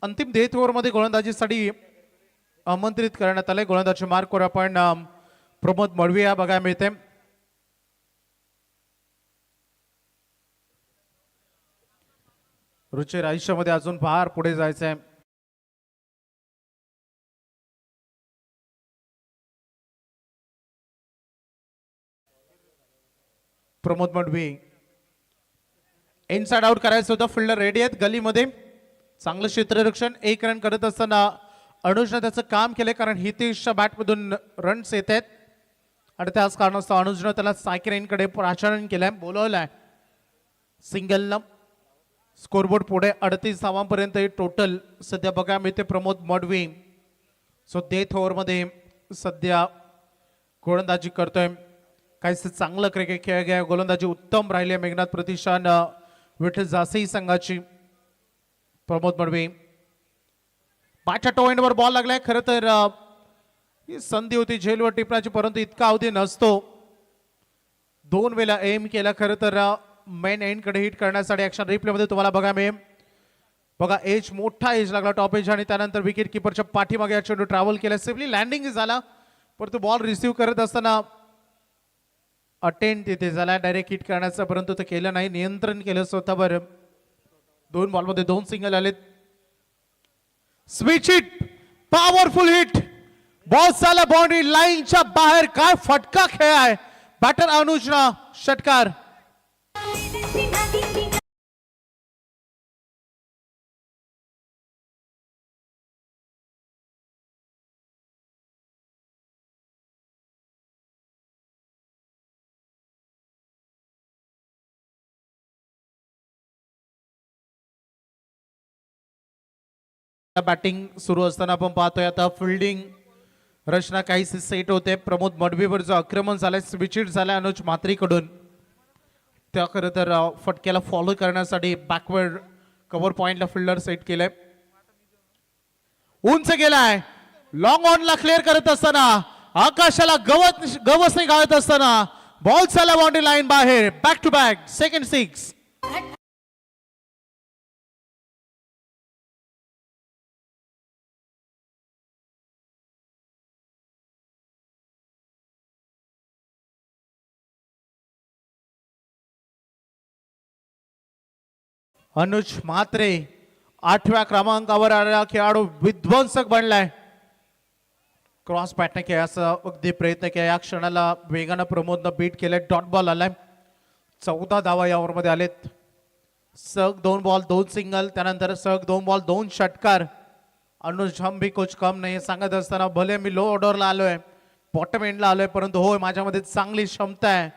अंतिम डेथ ओव्हरमध्ये गोलंदाजीसाठी आमंत्रित करण्यात आले गोलंदाजी मार्कवर आपण प्रमोद मडवी या बघायला मिळते रुचिर आयुष्यामध्ये अजून फार पुढे जायचं आहे प्रमोद मडवी इनसाइड आउट करायचं होतं फिल्डर रेडी आहेत गलीमध्ये चांगलं क्षेत्ररक्षण 1 रन करत असताना अनुजनं त्याचं काम केलं कारण हितेशच्या बॅटमधून रन्स येत आहेत आणि त्याच कारणास्तव अनुजनं त्याला सायकरेनकडे प्राचारण केलंय बोलवलंय सिंगलनं स्कोरबोर्ड पुढे 38 धावांपर्यंत टोटल सध्या बघा मिळते प्रमोद मडवी सो डेथ ओव्हरमध्ये सध्या गोलंदाजी करतोय काहीच चांगलं क्रिकेट खेळ घ्या गोलंदाजी उत्तम राहिले मेघनाथ प्रतिष्ठान विठ्ठल जासई संघाची प्रमोद मडवी पाचच्या टो एंडवर बॉल लागलाय खरं तर ही संधी होती झेलवर टिपण्याची परंतु इतका अवधी नसतो 2 वेळा एम केला खरं तर मेन एंड कडे हिट करण्यासाठी ऍक्शन रिप्ले मध्ये तुम्हाला बघा मिळेल बघा एज मोठा एज लागला टॉप एज आणि त्यानंतर विकेट किपरच्या पाठीमागे या चेंडू ट्रॅव्हल केला सिम्पली लँडिंग झाला परंतु बॉल रिसीव्ह करत असताना अटेंड तिथे झाला डायरेक्ट हिट करण्याचा परंतु ते केलं नाही नियंत्रण केलं स्वतःवर 2 बॉलमध्ये 2 सिंगल आलेत switch hit powerful hit ball झाला बाउंड्री लाईनच्या बाहेर काय फटका खेळ आहे बॅटर अनुजना षटकार बॅटिंग सुरू असताना आपण पाहतोय आता फिल्डिंग रचना काहीशी सेट होते प्रमोद मडवीवर जो आक्रमण झालंय स्विचिट झालाय अनुज म्हात्रेकडून त्या खरं तर फटक्याला फॉलो करण्यासाठी बॅकवर्ड कव्हर पॉइंटला फिल्डर सेट केलंय उंच गेलाय लॉंग ऑनला क्लिअर करत असताना आकाशाला गवसने गाळत असताना बॉल झाला बाउंड्री लाईन बाहेर back to back second 6 Anuj Mhatre 8व्या क्रमांकावर आलेला खेळाडू विध्वंसक बनलाय क्रॉस पॅटने खेळायचा अगदी प्रयत्न केला या क्षणाला वेगानं प्रमोदनं बीट केलंय डॉट बॉल आलाय 14 धावा या ओव्हरमध्ये आलेत सग 2 बॉल 2 सिंगल त्यानंतर सग 2 बॉल 2 षटकार अनुज हम भी कुछ कम नाही सांगत असताना भले मी लो ऑर्डरला आलोय बॉटम एंडला आलोय परंतु होय माझ्यामध्ये चांगली क्षमता आहे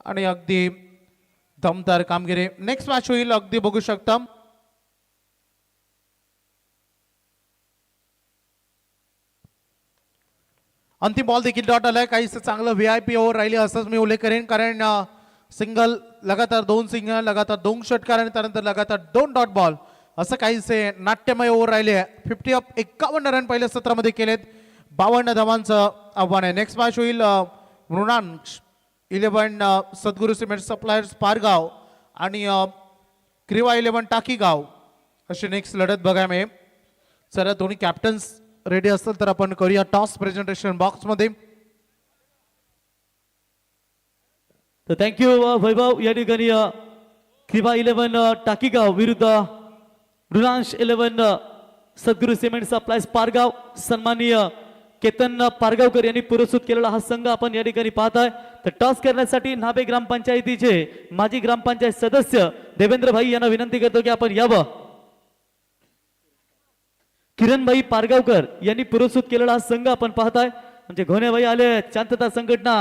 आणि अगदी दमदार कामगिरी नेक्स्ट मॅच होईल अगदी बघू शकता अंतिम बॉल देखील डॉट आलाय काहीच चांगलं व्हीआयपी ओव्हर राहिली असंच मी उल्लेख करेन कारण सिंगल लगातार 2 सिंगल लगातार 2 षटकार आणि त्यानंतर लगातार 2 डॉट बॉल असं काहीसे नाट्यमय ओव्हर राहिले 51 रन पहिल्या सत्रामध्ये केलेत 52 धावांचं आव्हान आहे नेक्स्ट मॅच होईल मृणाल 11 सद्गुरू सिमेंट सप्लायर्स पारगाव आणि क्रिवा 11 टाकीगाव अशी नेक्स्ट लढत बघायला मिळेल. चला दोन्ही कॅप्टन्स रेडी असतील तर आपण करूया टॉस प्रेझेंटेशन बॉक्समध्ये. तर थँक्यू वैभव. या ठिकाणी क्रिवा 11 टाकीगाव विरुद्ध रुलांश 11 सद्गुरू सिमेंट सप्लायज पारगाव. सन्माननीय केतन पारगावकर यांनी पुरस्कृत केलेला हा संघ आपण या ठिकाणी पाहताय. तर टॉस करण्यासाठी नाभे ग्रामपंचायतीचे माजी ग्रामपंचायत सदस्य देवेंद्र भाई यांना विनंती करतो की आपण यावं. किरणभाई पारगावकर यांनी पुरस्कृत केलेला हा संघ आपण पाहताय. म्हणजे घोणेभाई आले, शांतता संघटना,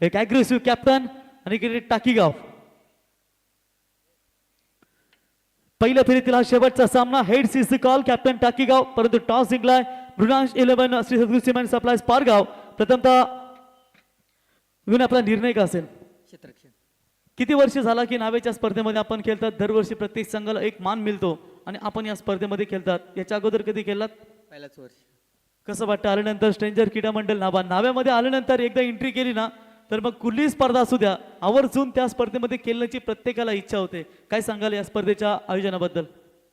एक अग्रेसिव्ह कॅप्टन आणि क्रिकेट टाकीगाव. पहिल्या फेरीतील हा शेवटचा सामना. हेड सीस कॉल कॅप्टन टाकीगाव, परंतु टॉस जिंकलाय रुलांश 11 श्री सद्गुरू सिमेंट सप्लायज पारगाव. प्रथमतः घेऊन आपला निर्णय का असेल? किती वर्ष झाला की नावेच्या स्पर्धेमध्ये आपण खेळतात? दरवर्षी प्रत्येक संघाला एक मान मिळतो आणि आपण या स्पर्धेमध्ये खेळतात. याच्या अगोदर कधी खेळलात? पहिल्याच वर्षी. कसं वाटतं आल्यानंतर? स्ट्रेंजर क्रीडा मंडळ नाव्यामध्ये आल्यानंतर एकदा एंट्री केली ना तर मग कुठलीही स्पर्धा असू द्या आवर्जून त्या स्पर्धेमध्ये खेळण्याची प्रत्येकाला इच्छा होते. काय सांगाल या स्पर्धेच्या आयोजनाबद्दल?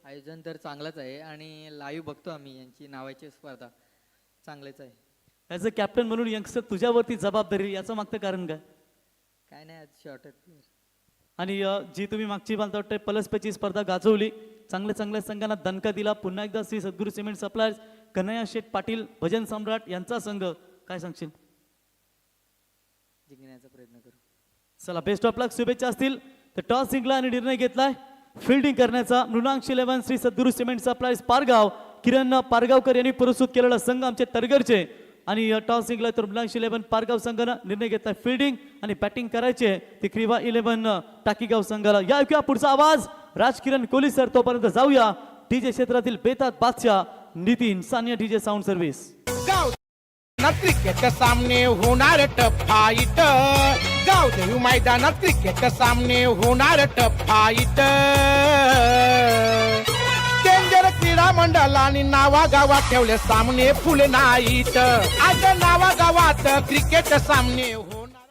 आयोजन तर चांगलंच आहे आणि लाईव्ह बघतो आम्ही यांची नावाची स्पर्धा. चांगलेच आहे. ॲज अ कॅप्टन म्हणून यंगस्टर तुझ्यावरती जबाबदारी, याचं मागचं कारण काय? काय नाही, आज शॉर्ट प्लेअर. आणि जी तुम्ही मागची मला वाटतं पलसपेची स्पर्धा गाजवली, चांगल्या चांगल्या संघांना दणका दिला. पुन्हा एकदा श्री सद्गुरू सिमेंट सप्लायर्स कन्हैया शेठ पाटील भजन सम्राट यांचा संघ, काय सांगशील? जिंकण्याचा प्रयत्न करू. चला बेस्ट ऑफ लक, शुभेच्छा असतील. तर टॉस जिंकला आणि निर्णय घेतलाय फिल्डिंग करण्याचा. मृणांश 11 श्री सद्गुरू सिमेंट सप्लायर्स पारगाव. किरण पारगावकर यांनी पुरस्कृत केलेला संघ आमचे तरगरचे. आणि टॉस जिंकला तर मृणांश 11 पारगाव संघानं निर्णय घेतलाय फिल्डिंग आणि बॅटिंग करायचे ती क्रिवा 11 टाकीगाव संघाला. या ऐकूया पुढचा आवाज राजकिरण कोहली सर. तोपर्यंत जाऊया डीजे क्षेत्रातील बेतात बादशाह Nitin Sania DJ sound service. गाव क्रिकेट सामने होणार टफ फाईट. गावदेवी मैदानात क्रिकेट सामने होणार टफ फाईट. डेंजर क्रीडा मंडळाने नावा गावात ठेवले सामने फुल नाईट. आज नावा गावात क्रिकेट सामने होणार.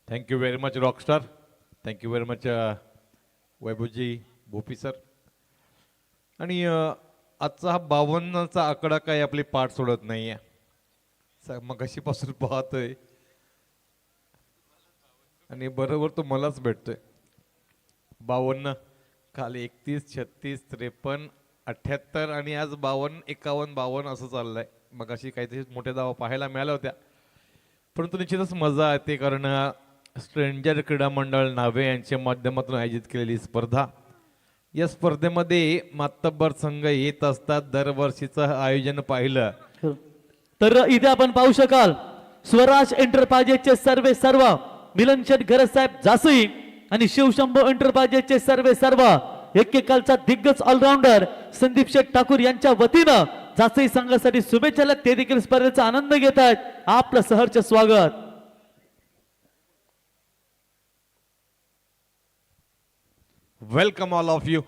Thank you very much rockstar. Thank you very much Vaibhavji Bhopi sir. आणि आजचा हा 52चा आकडा काही आपली पाठ सोडत नाही आहे. मग अशीपासून पाहतोय आणि बरोबर तो मलाच भेटतोय. 52 काल 31, 36, 53, 78 आणि आज 52, 51, 52 असं चाललंय. मग अशी काहीतरी मोठ्या धावा पाहायला मिळाल्या होत्या, परंतु निश्चितच मजा येते कारण स्ट्रेंजर क्रीडा मंडळ नावे यांच्या माध्यमातून आयोजित केलेली स्पर्धा. या स्पर्धेमध्ये मातब्बर संघ येत असतात. दरवर्षीचं आयोजन पाहिलं तर इथे आपण पाहू शकाल स्वराज एंटरप्राइजेसचे सर्व मिलन शेठ गरज साहेब जासई आणि शिवशंभो एंटरप्राइजेसचे सर्व एकेकालचा दिग्गज ऑलराऊंडर संदीप शेठ ठाकूर यांच्या वतीनं जासई संघासाठी शुभेच्छा. ते देखील स्पर्धेचा आनंद घेत आहेत. आपलं सहर्ष स्वागत. Welcome all of you.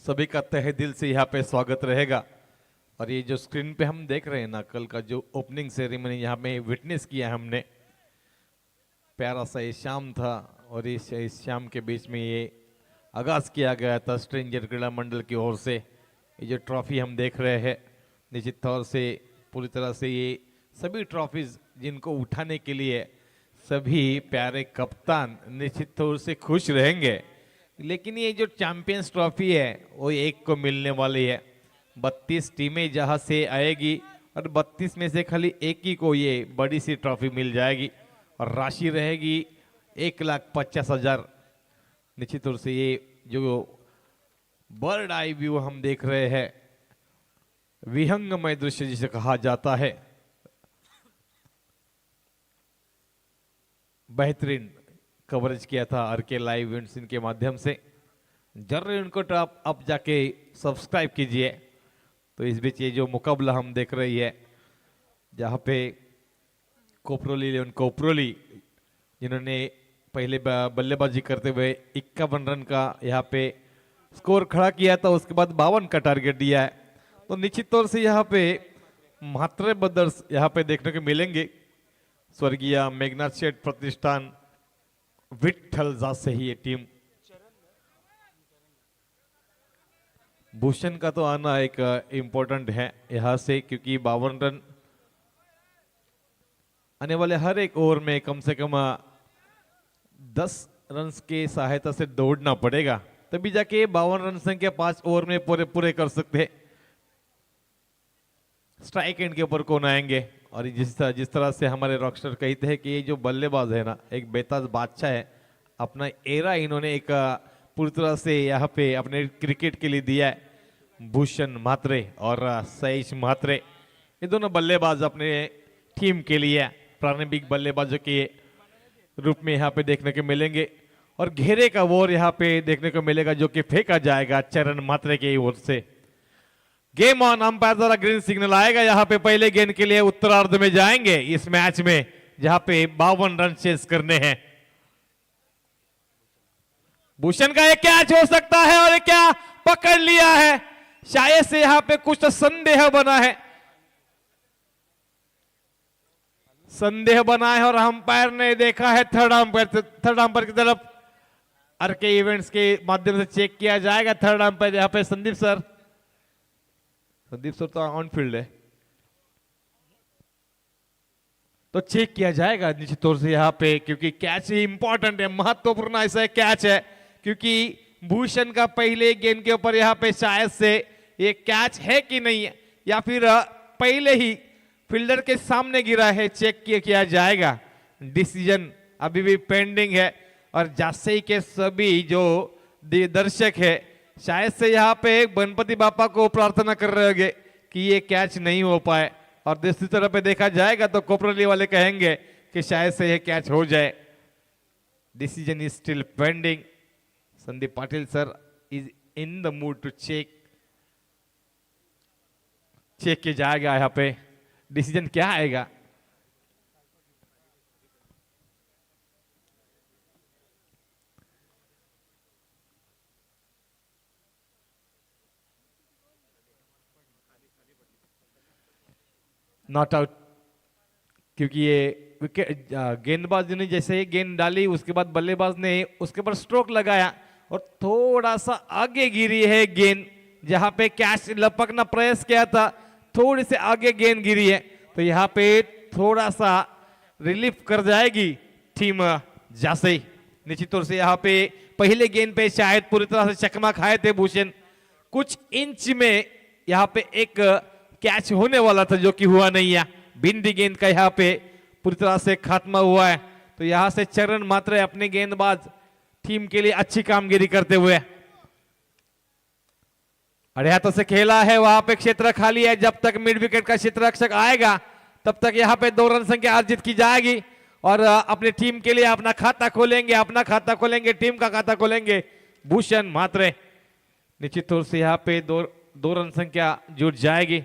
सभी का तहे दिल से यहाँ पे स्वागत रहेगा. और ये जो स्क्रीन पे हम देख रहे हैं ना, कल का जो ओपनिंग सेरेमनी यहाँ में विटनेस किया हमने, प्यारा सा ये शाम था और इस शाम के बीच में ये आगाज़ किया गया था स्ट्रेंजर क्रीड़ा मंडल की ओर से. ये जो ट्रॉफी हम देख रहे हैं निश्चित तौर से पूरी तरह से ये सभी ट्रॉफीज जिनको उठाने के लिए सभी प्यारे कप्तान निश्चित तौर से खुश रहेंगे. लेकिन ये जो चैंपियंस ट्रॉफी है वो एक को मिलने वाली है. 32 टीमें जहां से आएगी और 32 में से खाली एक ही को ये बड़ी सी ट्रॉफी मिल जाएगी और राशि रहेगी 1,50,000. निश्चित तौर से ये जो बर्ड आई व्यू हम देख रहे हैं, विहंगमय दृश्य जिसे कहा जाता है, बेहतरीन कवरेज किया था आरके लाइव इवेंट्स इनके माध्यम से. जरूर इनको आप जाके सब्सक्राइब कीजिए. तो इस बीच ये जो मुकाबला हम देख रही है जहाँ पे कोपरोली 11 कोपरोली जिन्होंने पहले बल्लेबाजी करते हुए 51 रन का यहाँ पे स्कोर खड़ा किया था, उसके बाद 52 का टारगेट दिया है. तो निश्चित तौर से यहाँ पे म्हात्रे ब्रदर्स यहाँ पे देखने को मिलेंगे. स्वर्गीय मेघनाथ शेठ प्रतिष्ठान विठ्ठल जासे ही ये टीम भूषण का तो आना एक इम्पोर्टेंट है यहाँ से, क्योंकि 52 रन आने वाले हर एक ओवर में कम से कम 10 रन की सहायता से दौड़ना पड़ेगा, तभी जाके 52 रन संख्या 5 ओवर में पूरे पूरे कर सकते हैं। स्ट्राइक एंड के ऊपर कौन आएंगे, और जिस तरह से हमारे रॉकस्टर कहते हैं कि ये जो बल्लेबाज है ना, एक बेताज बादशाह है, अपना एरा इन्होंने एक पूरी तरह से यहाँ पे अपने क्रिकेट के लिए दिया है। भूषण म्हात्रे और सहीश म्हात्रे, ये दोनों बल्लेबाज अपने टीम के लिए प्रारंभिक बल्लेबाजों के रूप में यहाँ पे देखने को मिलेंगे, और घेरे का वॉर यहाँ पे देखने को मिलेगा जो कि फेंका जाएगा चरण म्हात्रे की ओर से। गेम ऑन, अंपायर द्वारा ग्रीन सिग्नल आएगा। यहाँ पे पहले गेंद के लिए उत्तरार्ध में जाएंगे इस मैच में, जहां पे 52 रन चेस करने हैं। भूषण का एक कैच हो सकता है, और क्या पकड़ लिया है, शायद से यहाँ पे कुछ तो संदेह बना है, संदेह बना है, और अंपायर ने देखा है थर्ड अंपायर की तरफ। आरके इवेंट्स के माध्यम से चेक किया जाएगा। थर्ड अंपायर यहाँ पे संदीप सर तो ऑन फील्ड है, तो चेक किया जाएगा निश्चित तौर से यहाँ पे, क्योंकि कैच ही इंपॉर्टेंट है, महत्वपूर्ण ऐसा कैच है, क्योंकि भूषण का पहले गेंद के ऊपर यहाँ पे शायद से ये कैच है कि नहीं है, या फिर पहले ही फील्डर के सामने गिरा है, चेक किया जाएगा। डिसीजन अभी भी पेंडिंग है, और जासई के सभी जो दर्शक है शायद से यहाँ पे गणपति बापा को प्रार्थना कर रहे होंगे कि ये कैच नहीं हो पाए, और दूसरी तरफ पे देखा जाएगा तो कोपरली वाले कहेंगे कि शायद से ये कैच हो जाए। Decision is still pending. Sandeep Patil sir is in the mood to check किया जाएगा यहाँ पे डिसीजन क्या आएगा। नॉट आउट, क्योंकि ये गेंदबाज ने जैसे गेंद डाली उसके बाद बल्लेबाज ने उसके ऊपर स्ट्रोक लगाया और थोड़ा सा आगे गिरी है गेंद, जहां पे कैच लपकना प्रयास किया था, थोड़ी से आगे गेंद गिरी है, तो यहाँ पे थोड़ा सा रिलीफ कर जाएगी टीम जासई। निश्चित तौर से यहाँ पे पहले गेंद पे शायद पूरी तरह से चकमा खाए थे भूषण, कुछ इंच में यहाँ पे एक कैच होने वाला था जो कि हुआ नहीं है। भिंडी गेंद का यहाँ पे पूरी तरह से खात्मा हुआ है, तो यहाँ से चरण मात्र अपने गेंदबाज टीम के लिए अच्छी कामगिरी करते हुए अड़े हाथों से खेला है, वहां पे क्षेत्र खाली है, जब तक मिड विकेट का क्षेत्ररक्षक आएगा तब तक यहाँ पे 2 रन संख्या अर्जित की जाएगी और अपनी टीम के लिए अपना खाता खोलेंगे, टीम का खाता खोलेंगे भूषण म्हात्रे। निश्चित तौर से यहाँ पे 2 रन संख्या जुट जाएगी।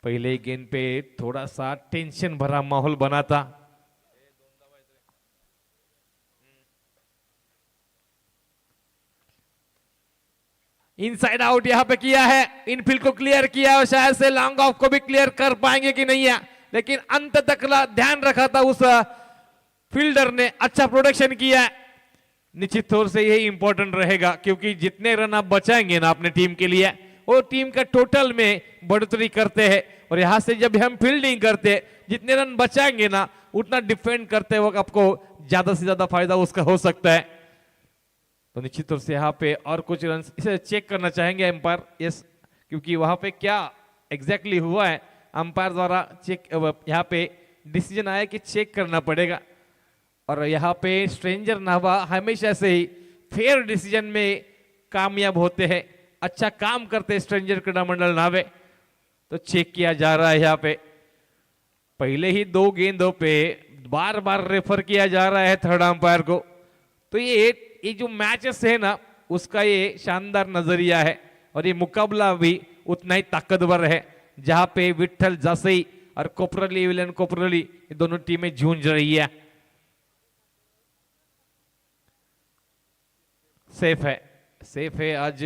पहले गेंद पे थोड़ा सा टेंशन भरा माहौल बना था, इनसाइड आउट यहाँ पे किया है, इनफील्ड को क्लियर किया और शायद से लॉन्ग ऑफ को भी क्लियर कर पाएंगे कि नहीं है, लेकिन अंत तक ध्यान रखा था उस फील्डर ने, अच्छा प्रोटेक्शन किया है। निश्चित तौर से यही इंपॉर्टेंट रहेगा, क्योंकि जितने रन आप बचाएंगे ना अपने टीम के लिए वो टीम का टोटल में बढ़ोतरी करते हैं, और यहां से जब हम फील्डिंग करते जितने रन बचाएंगे ना उतना डिफेंड करते वक्त आपको ज्यादा से ज्यादा फायदा उसका हो सकता है। तो निश्चित तौर से यहाँ पे और कुछ रन इसे चेक करना चाहेंगे अंपायर, यस, क्योंकि वहां पे क्या एग्जैक्टली हुआ है अंपायर द्वारा चेक, यहाँ पे डिसीजन आया कि चेक करना पड़ेगा, और यहाँ पे स्ट्रेंजर नावा हमेशा से ही फेयर डिसीजन में कामयाब होते हैं, अच्छा काम करते हैं स्ट्रेंजर क्रीड़ा मंडल नावे, तो चेक किया जा रहा है। यहाँ पे पहले ही 2 गेंदों पे बार बार रेफर किया जा रहा है थर्ड अंपायर को, तो ये जो मैचेस है ना उसका ये शानदार नजरिया है, और ये मुकाबला भी उतना ही ताकतवर है, जहां पे विठल जासई और कोपरली विलन कोपरली ये दोनों टीमें जूझ रही है। सेफ है आज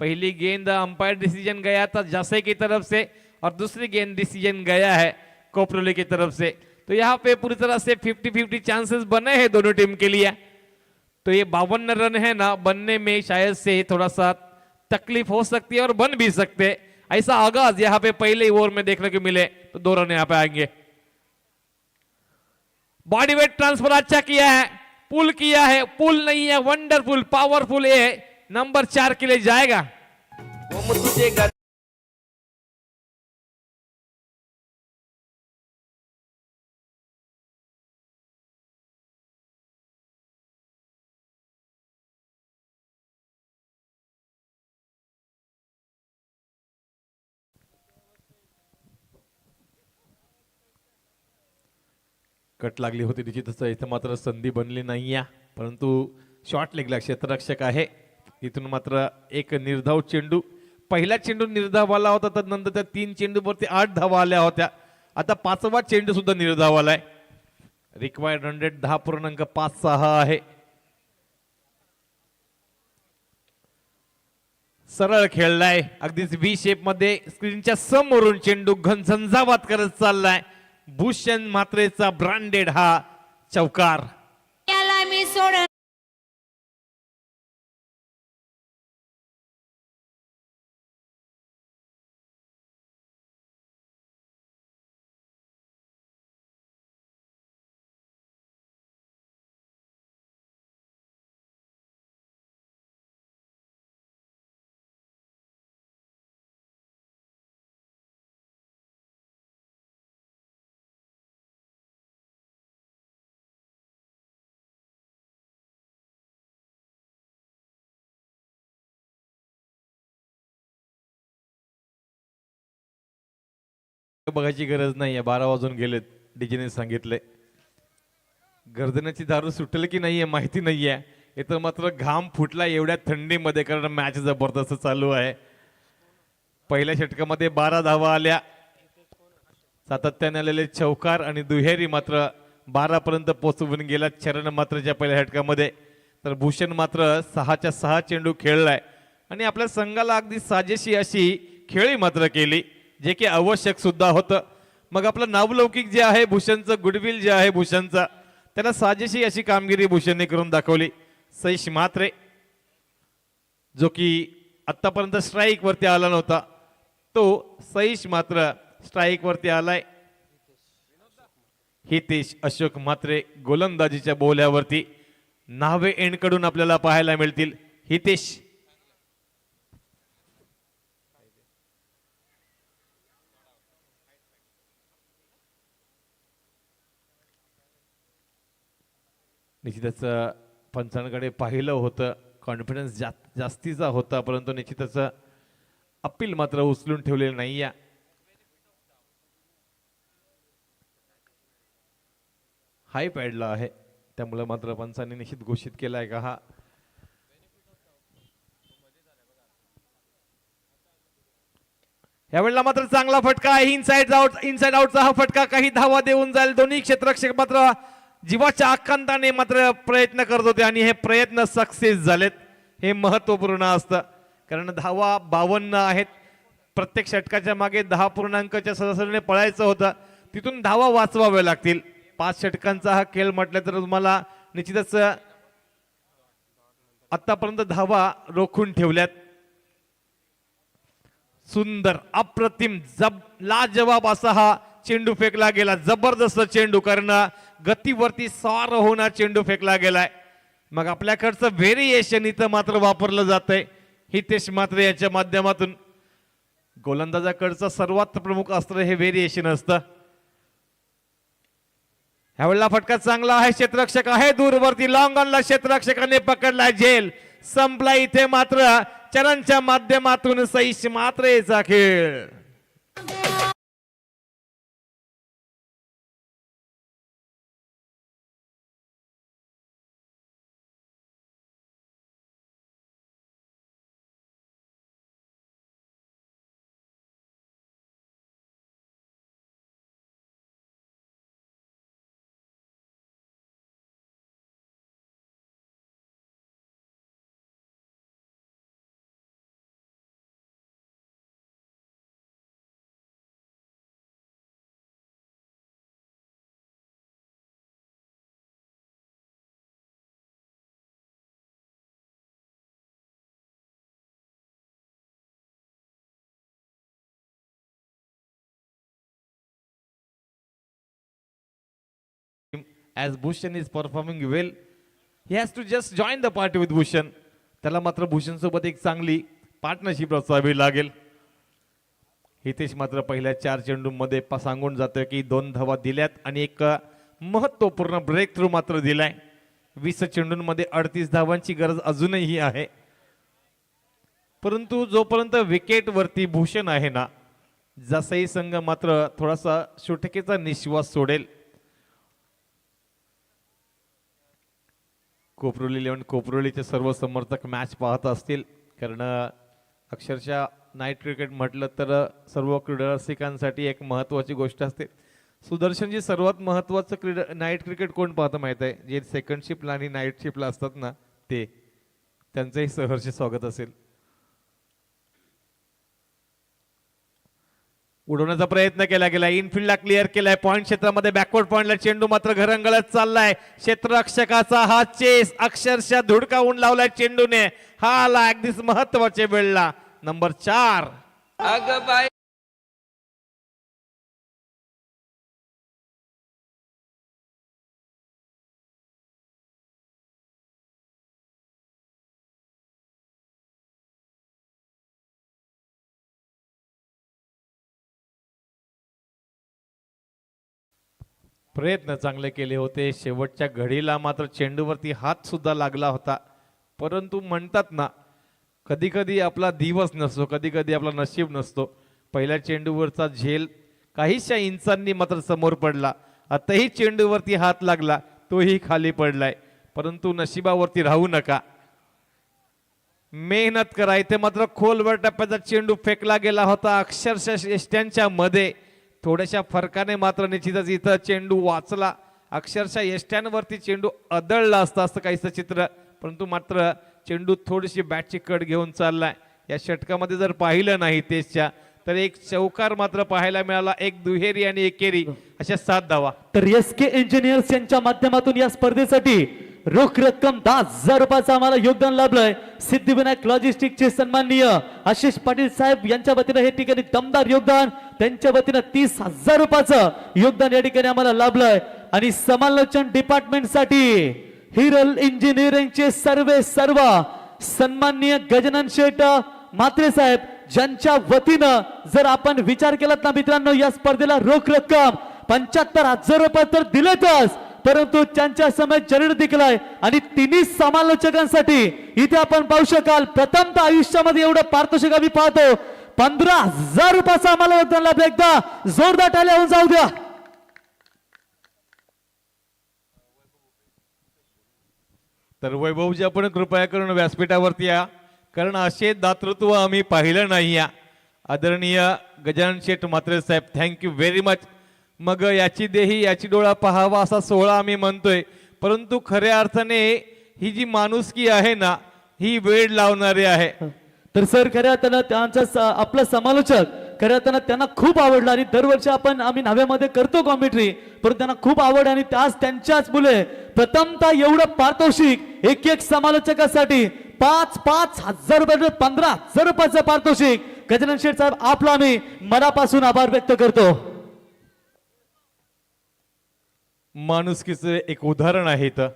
पहली गेंद अंपायर डिसीजन गया था जासई की तरफ से, और दूसरी गेंद डिसीजन गया है कोपरली की तरफ से, तो यहाँ पे पूरी तरह से 50-50 चांसेस बने हैं दोनों टीम के लिए। तो ये 52 रन है ना, बनने में शायद से थोड़ा सा तकलीफ हो सकती है और बन भी सकते हैं। ऐसा आगाज यहाँ पे पहले ही ओवर में देखने को मिले तो 2 रन यहाँ पे आएंगे। बॉडी वेट ट्रांसफर अच्छा किया है, पुल किया है, पुल नहीं है, वंडरफुल पावरफुल है, नंबर 4 के लिए जाएगा। ओम तुझे ग- कट लागली होती निश्चितच, इथं मात्र संधी बनली नाही आहे, परंतु शॉर्ट लेगला क्षेत्ररक्षक आहे, इथून मात्र एक निर्धाव चेंडू, पहिला चेंडू निर्धाव आला होता, तर नंतर त्या 3 चेंडूवरती 8 धावा आल्या होत्या, आता 5वा चेंडू सुद्धा निर्धाव आलाय। रिक्वायर्ड रन रेट 10.56 आहे। सरळ खेळलाय, अगदीच व्ही शेप मध्ये स्क्रीनच्या समोरून चेंडू झंझावात करत चाललाय। भूषण म्हात्रेचा ब्रँडेड हा चौकार। याला मी सोड बघायची गरज नाहीये, 12 वाजून गेलेत, डीजेने सांगितले। गर्दनाची दारू सुटेल की नाहीये माहिती नाहीये, इथं मात्र घाम फुटला एवढ्या थंडीमध्ये, कारण मॅच जबरदस्त चालू आहे। पहिल्या षटकामध्ये 12 धावा आल्या, सातत्याने आलेले चौकार आणि दुहेरी मात्र 12 पर्यंत पोहोचवून गेला चरण मात्रच्या पहिल्या षटकामध्ये। तर भूषण मात्र 6च्या 6 चेंडू खेळलाय आणि आपल्या संघाला अगदी साजेशी अशी खेळी मात्र केली, जे की आवश्यक सुद्धा होतं। मग आपलं नावलौकिक जे आहे भूषणचं, गुडविल जे आहे भूषणचा, त्याला साजेशी अशी कामगिरी भूषणने करून दाखवली। सैश म्हात्रे जो की आतापर्यंत स्ट्राईक वरती आला नव्हता, तो सैश मात्र स्ट्राईक वरती आलाय। हितेश अशोक म्हात्रे गोलंदाजीच्या बोल्यावरती नावे एंड कडून आपल्याला पाहायला मिळतील। हितेश निश्चितच पंचांकडे पाहिलं होतं, कॉन्फिडन्स जास्तीचा होता, परंतु निश्चितच अपील मात्र उचलून ठेवलेलं नाही आहे। हाय पॅडला आहे, त्यामुळे मात्र पंचांनी निश्चित घोषित केलाय का हा यावेळेला मात्र चांगला फटका आहे, इनसाइड आउटचा हा फटका काही धावा देऊन जाईल। दोन्ही क्षेत्ररक्षक मात्र जीवाच्या आकांताने मात्र प्रयत्न करत होते आणि हे प्रयत्न सक्सेस झालेत, हे महत्वपूर्ण असतं, कारण धावा 52 आहेत। प्रत्येक षटकाच्या मागे 10 पूर्णांकाच्या सरासरीने पळायचं होतं, तिथून धावा वाचवाव्या लागतील। 5 षटकांचा हा खेळ म्हटलं तर तुम्हाला निश्चितच आतापर्यंत धावा रोखून ठेवल्यात। सुंदर अप्रतिम लाजवाब असा हा चेंडू फेकला गेला, जबरदस्त चेंडू, कारण गतीवरती स्वार होणार चेंडू फेकला गेलाय। मग आपल्याकडचं व्हेरिएशन इथं मात्र वापरलं जातंय हितेश म्हात्रे याच्या माध्यमातून। गोलंदाजाकडचं सर्वात प्रमुख अस्त्र हे व्हेरिएशन असतं। ह्यावेळेला फटका चांगला आहे, क्षेत्ररक्षक आहे दूरवरती, लॉंग ऑनला क्षेत्ररक्षकाने पकडला, झेल संपला इथे मात्र चरणच्या माध्यमातून सैश म्हात्रेचा खेळ। As Bhushan is performing well, he has to just join the party with Bhushan. त्याला मात्र भूषण सोबत एक चांगली पार्टनरशिप रचावी लागेल. हितेश मात्र पहिल्या 4 चेंडूंमध्ये सांगून जातोय की 2 धावा दिल्यात आणि एक महत्वपूर्ण ब्रेक थ्रू मात्र दिलाय. 20 चेंडूंमध्ये 38 धावांची गरज अजूनही आहे. परंतु जोपर्यंत विकेट वरती भूषण आहे ना, जसाही संघ मात्र थोडासा सुटकेचा निश्वास सोडेल. कोपरोली 11 कोपरोलीचे सर्व समर्थक मॅच पाहत असतील, कारण अक्षरशः नाईट क्रिकेट म्हटलं तर सर्व क्रीडा रसिकांसाठी एक महत्त्वाची गोष्ट असते. सुदर्शनजी, सर्वात महत्त्वाचं नाईट क्रिकेट कोण पाहतं माहीत आहे? जे सेकंड शिपला आणि नाईट शिपला असतात ना, ते त्यांचंही सहर्ष स्वागत असेल. उडवण्याचा प्रयत्न केला गेला, इनफिल्डला क्लिअर केलाय. पॉइंट क्षेत्रामध्ये बॅकवर्ड पॉइंटला चेंडू मात्र घरंगळत चाललाय. क्षेत्ररक्षकाचा हा चेस अक्षरशः धुडकावून लावलाय चेंडूने. हा आला अगदीच महत्वाच्या वेळेला. नंबर 4. अग बाई प्रयत्न चांगले केले होते. शेवटच्या घडीला मात्र चेंडूवरती हात सुद्धा लागला होता. परंतु म्हणतात ना, कधी कधी आपला दिवस नसतो, कधी कधी आपला नशीब नसतो. पहिल्या चेंडूवरचा झेल काहीशा इंचांनी मात्र समोर पडला. आताही चेंडूवरती हात लागला, तोही खाली पडलाय. परंतु नशिबावरती राहू नका, मेहनत करा. इथे मात्र खोलवर टप्प्याचा चेंडू फेकला गेला होता अक्षरशः यष्ट्यांच्या मध्ये. थोड्याशा फरकाने मात्र निश्चितच इथं चेंडू वाचला. अक्षरशः यष्ट्यांवरती चेंडू आदळला असता असं काहीसं चित्र. परंतु मात्र चेंडू थोडीशी बॅटची कट घेऊन चाललाय. या षटकामध्ये जर पाहिलं नाही तेच्या, तर एक चौकार मात्र पाहायला मिळाला. एक दुहेरी आणि एकेरी अशा 7 धावा. तर SK इंजिनियर्स यांच्या माध्यमातून या स्पर्धेसाठी रोख रक्कम 10,000 रुपयाचं आम्हाला योगदान लाभलंय. सिद्धिविनायक लॉजिस्टिकचे सन्माननीय आशिष पाटील साहेब यांच्या वतीनं हे ठिकाणी दमदार योगदान, त्यांच्या वतीनं 30,000 रुपयाचं योगदान या ठिकाणी आम्हाला लाभलंय. आणि समालोचन डिपार्टमेंटसाठी हिरल इंजिनिअरिंगचे सर्व सन्माननीय गजानन शेठ म्हात्रे साहेब, ज्यांच्या वतीनं जर आपण विचार केलात ना मित्रांनो, या स्पर्धेला रोख रक्कम 75,000 रुपये तर दिलेतच, परंतु त्यांच्या समेत जरीर दिखलाय. आणि तिन्ही समालोचकांसाठी इथे आपण पाहू शकाल, प्रथमतः आयुष्यामध्ये एवढं पारितोषिक आम्ही पाहतो. 15,000 रुपयाचा आम्हाला योगदान लाभलं. एकदा जोरदार टाळ्या होऊन जाऊ द्या. तर वैभवजी, आपण कृपया करून व्यासपीठावरती या, कारण असे दातृत्व आम्ही पाहिलं नाही. या आदरणीय गजानन शेठ म्हात्रे साहेब, थँक्यू व्हेरी मच. मग याची देही याची डोळा पहावा असा सोहळा आम्ही म्हणतोय, परंतु खऱ्या अर्थाने ही जी माणुसकी आहे ना, ही वेळ लावणारी आहे. तर सर, खऱ्या अर्थानं त्यांचा आपला समालोचक खऱ्या अर्थानं त्यांना खूप आवडला. आणि दरवर्षी आम्ही नव्यामध्ये करतो कॉमेंट्री, परंतु त्यांना खूप आवड. आणि त्याच्याच मुले प्रथमतः एवढं पारितोषिक एक समालोचकासाठी 5,000 रुपये, 15,000 रुपयाचं पारितोषिक. गजानन शेठ साहेब, आपला आम्ही मनापासून आभार व्यक्त करतो. माणुसकीचं एक उदाहरण आहे. इथं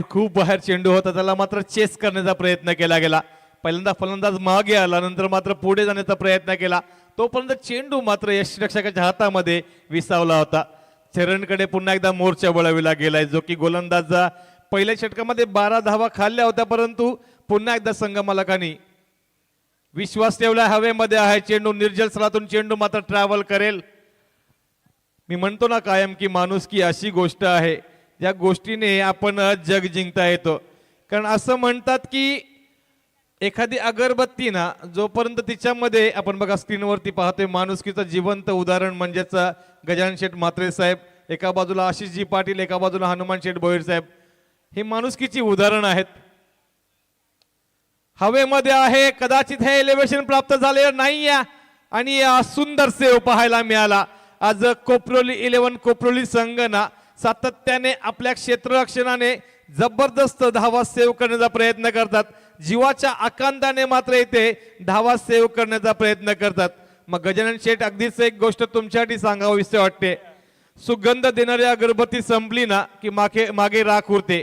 खूप बाहेर चेंडू होता, त्याला मात्र चेस करण्याचा प्रयत्न केला गेला. पहिल्यांदा फलंदाज मागे आला, नंतर मात्र पुढे जाण्याचा प्रयत्न केला. तोपर्यंत चेंडू मात्र यष्टिरक्षकाच्या हातामध्ये विसावला होता. चरणकडे पुन्हा एकदा मोर्चा वळविला गेलाय, जो की गोलंदाज पहिल्या षटकामध्ये 12 धावा खाल्ल्या होत्या. परंतु पुन्हा एकदा संघ मालकांनी विश्वास ठेवला. हवेमध्ये आहे चेंडू, निर्जल स्थळातून चेंडू मात्र ट्रॅव्हल करेल. मी म्हणतो ना कायम की माणुसकी अशी गोष्ट आहे ज्या गोष्टीने आपण जग जिंकता येतो. कारण असं म्हणतात की एखादी अगरबत्ती ना, जोपर्यंत तिच्यामध्ये, आपण बघा स्क्रीनवरती पाहतोय, माणुसकीचं जिवंत उदाहरण म्हणजेच गजानन शेठ म्हात्रे साहेब, एका बाजूला आशिषजी पाटील, एका बाजूला हनुमान शेठ भोईर साहेब, हे माणुसकीची उदाहरण आहेत. हवेमध्ये आहे, कदाचित हे एलिव्हेशन प्राप्त झाले नाही आणि सुंदर सेव पाहायला मिळाला. आज कोपरोली 11 कोपरोली संघ ना सातत्याने आपल्या क्षेत्ररक्षणाने जबरदस्त धावा सेव्ह करण्याचा प्रयत्न करतात. जीवाच्या आकांताने मात्र इथे धावा सेव्ह करण्याचा प्रयत्न करतात. मग गजानन शेठ, अगदीच एक गोष्ट तुमच्यासाठी सांगावीशी वाटते. सुगंध देणारी अगरबत्ती संपली ना की मागे मागे राख उरते,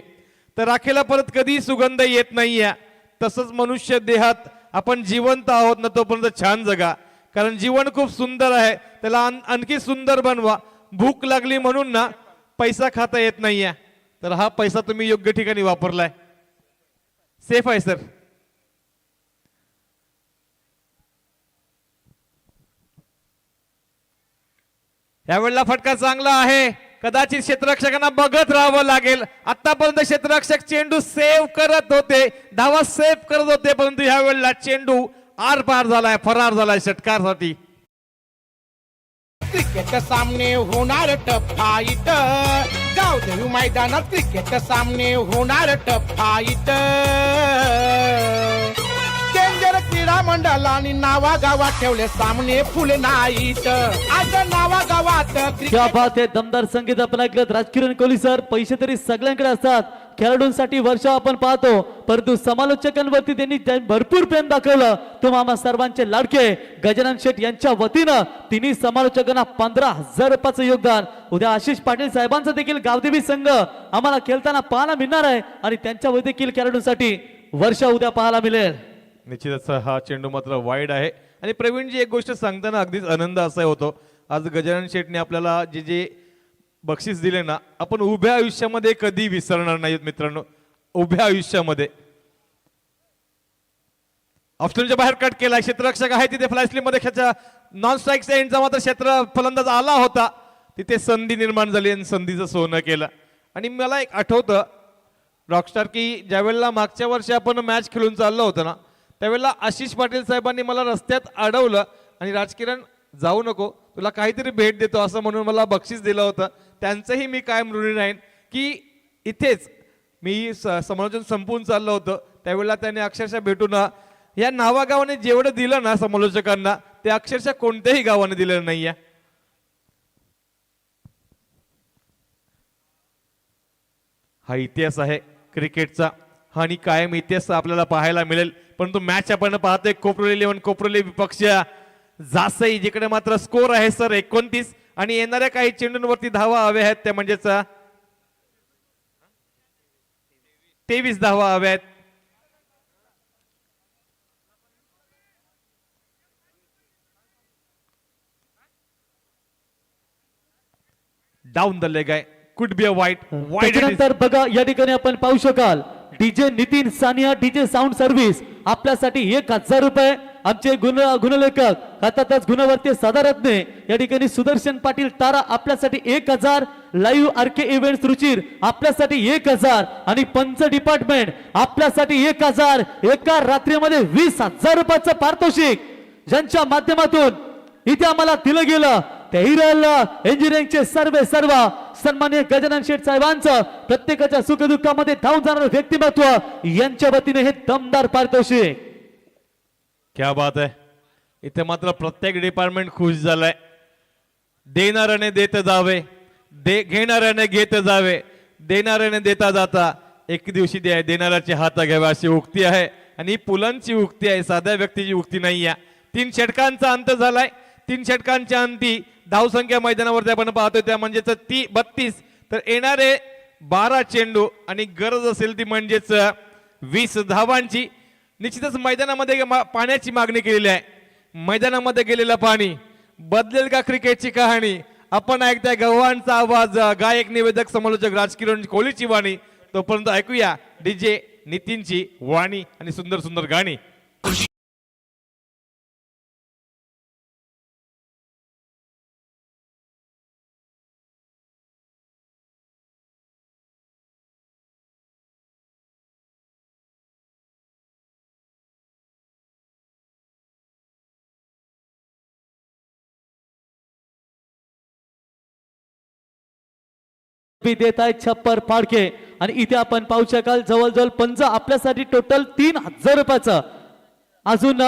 तर राखेला परत कधी सुगंध येत नाहीये. तसंच मनुष्य देहात आपण जिवंत आहोत ना तोपर्यंत छान जगा, कारण जीवन खूप सुंदर आहे, त्याला आणखी सुंदर बनवा. भूक लागली म्हणून ना पैसा खाता येत नाहीये, तर हा पैसा तुम्ही योग्य ठिकाणी वापरलाय, सेफ आहे सर. यावेळेला फटका चांगला आहे, कदाचित क्षेत्ररक्षकांना बघत राहावं लागेल. आतापर्यंत क्षेत्ररक्षक चेंडू सेव्ह करत होते, धावा सेव्ह करत होते, परंतु ह्या वेळेला चेंडू आर पार झालाय, फरार झालाय षटकारसाठी. क्रिकेट सामने होणार टफ फाईट, गावदेवी मैदानात क्रिकेट सामने होणार टफ फाईट. डेंजर क्रीडा मंडळाने नावा गावात ठेवले सामने फुल नाईट. आज नावा गावात क्या बात आहे, दमदार संगीत आपण ऐकलं. राजकिरण कोहली सर, पैसे तरी सगळ्यांकडे असतात, खेळाडूंसाठी वर्ष आपण पाहतो, परंतु समालोचकांवरती त्यांनी भरपूर प्रेम दाखवलं. तो आम्हा सर्वांचे लाडके गजानन शेठ यांच्या वतीनं तिन्ही समालोचकांना 15,000 रुपयाचं योगदान. उद्या आशिष पाटील साहेबांचा देखील गावदेवी संघ आम्हाला खेळताना पाहायला मिळणार आहे आणि त्यांच्या देखील खेळाडूंसाठी वर्ष उद्या पाहायला मिळेल. निश्चितच हा चेंडू मात्र वाईड आहे. आणि प्रवीणजी, एक गोष्ट सांगताना अगदीच आनंद असा होतो, आज गजानन शेठने आपल्याला जे जे बक्षीस दिले ना, आपण उभ्या आयुष्यामध्ये कधी विसरणार नाहीत मित्रांनो. उभ्या आयुष्यामध्ये ऑप्शनच्या बाहेर कट केला, क्षेत्ररक्षक आहे तिथे फ्लाय मध्ये खेचा, नॉन स्ट्राईक एंडचा मात्र क्षेत्र फलंदाज आला होता, तिथे संधी निर्माण झाली आणि संधीचं सोनं केलं. आणि मला एक आठवतं रॉकस्टार की ज्यावेळेला मागच्या वर्षी आपण मॅच खेळून चाललो होतो ना, त्यावेळेला आशिष पाटील साहेबांनी मला रस्त्यात अडवलं आणि राजकिरण जाऊ नको, तुला काहीतरी भेट देतो असं म्हणून मला बक्षीस दिलं होतं. त्यांचंही मी कायम ऋणी राहीन की इथेच मी समालोचन संपवून चाललं होतं, त्यावेळेला त्याने अक्षरशः भेटून या नावागावाने जेवढं दिलं ना समालोचकांना, ते अक्षरशः कोणत्याही गावाने दिलेलं नाहीये. हा इतिहास आहे क्रिकेटचा, हा आणि कायम इतिहास आपल्याला पाहायला मिळेल. परंतु मॅच आपण पाहतोय कोपरोली 11 कोपरोली विपक्ष जासई, जिकडे मात्र स्कोर आहे सर 29 आणि येणाऱ्या काही चेंडूंवरती धावा हव्या आहेत, त्या म्हणजेच 23 धावा हव्या आहेत. डाऊन द लेग आहे, कुड बी अ वाईट. त्याच्यानंतर बघा या ठिकाणी आपण पाहू शकाल DJ Nitin Sania DJ sound service आपल्यासाठी 1,000 रुपये. आमचे गुणलेखक अर्थातच गुणवर्ती सदारत्ने या ठिकाणी सुदर्शन पाटील तारा आपल्यासाठी 1,000. लाईव्ह आरके इव्हेंट्स रुचिर आपल्यासाठी 1,000 आणि पंच डिपार्टमेंट आपल्यासाठी 1,000. एका रात्रीमध्ये 20,000 रुपयाचं पारितोषिक ज्यांच्या माध्यमातून इथे आम्हाला दिलं गेलं, ते हिरल इंजिनिअरिंगचे सर्व सन्मान्य गजानन शेठ साहेबांचं प्रत्येकाच्या सुखदुःखामध्ये धावून जाणारं व्यक्तिमत्व यांच्या वतीने हे दमदार पारितोषिक. क्या बात आहे, इथे मात्र प्रत्येक डिपार्टमेंट खुश झालाय. देणाऱ्याने देत जावे, घेणाऱ्याने घेत जावे, देणाऱ्याने देता जाता एक दिवशी देणाऱ्याचे हात घ्यावे अशी उक्ती आहे. आणि पुलांची उक्ती आहे, साध्या व्यक्तीची उक्ती नाही आहे. 3 षटकांचा अंत झालाय. 3 षटकांच्या अंती धावसंख्या मैदानावरती आपण पाहतोय त्या म्हणजेच 32, तर येणारे 12 चेंडू आणि गरज असेल ती म्हणजेच 20 धावांची. निश्चितच मैदानामध्ये पाण्याची मागणी केलेली आहे. मैदानामध्ये गेलेलं पाणी बदलेल का क्रिकेटची कहाणी? आपण ऐकताय गव्हाणचा आवाज, गायक निवेदक समालोचक राजकिरण कोहलीची वाणी. तोपर्यंत ऐकूया डीजे नितीनची वाणी आणि सुंदर सुंदर गाणी. देत आहेत छप्पर फाडके आणि इथे आपण पाहू शकाल जवळजवळ पंच आपल्यासाठी टोटल 3,000 रुपयाचं. अजून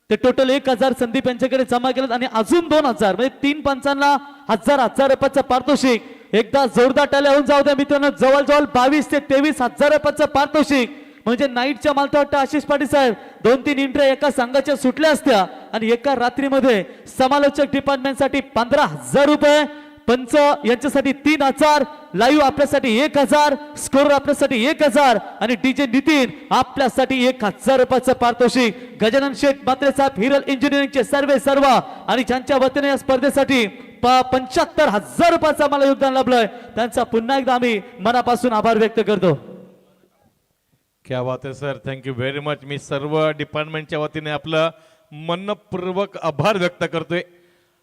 ते टोटल 1,000 संदीप यांच्याकडे जमा केलं आणि अजून 2,000 म्हणजे 3 पंचांना 1,000 रुपयाचं पारितोषिक. एकदा जोरदार टाळ्या होऊन जाऊ द्या मित्रांनो. जवळजवळ 22 ते 23,000 रुपयाचं पारितोषिक म्हणजे नाईटच्या मला तर वाटतं आशिष पाटील साहेब 2-3 इंट्रे एका संघाच्या सुटल्या असत्या आणि एका रात्रीमध्ये समालोचक डिपार्टमेंटसाठी 15,000 रुपये, पंच यांच्यासाठी 3,000, लाईव्ह आपल्यासाठी 1,000, स्कोर आपल्यासाठी 1,000 आणि डीजे नितीन आपल्यासाठी 1,000 रुपयाचं पारितोषिक. गजानन शेठ मात्रे साहेब हिरल इंजिनिअरिंगचे सर्व आणि ज्यांच्या वतीने या स्पर्धेसाठी 75,000 रुपयाचं आम्हाला योगदान लाभलंय त्यांचा पुन्हा एकदा आम्ही मनापासून आभार व्यक्त करतो. क्या बात आहे सर, थँक्यू व्हेरी मच. मी सर्व डिपार्टमेंटच्या वतीने आपलं मनपूर्वक आभार व्यक्त करतोय.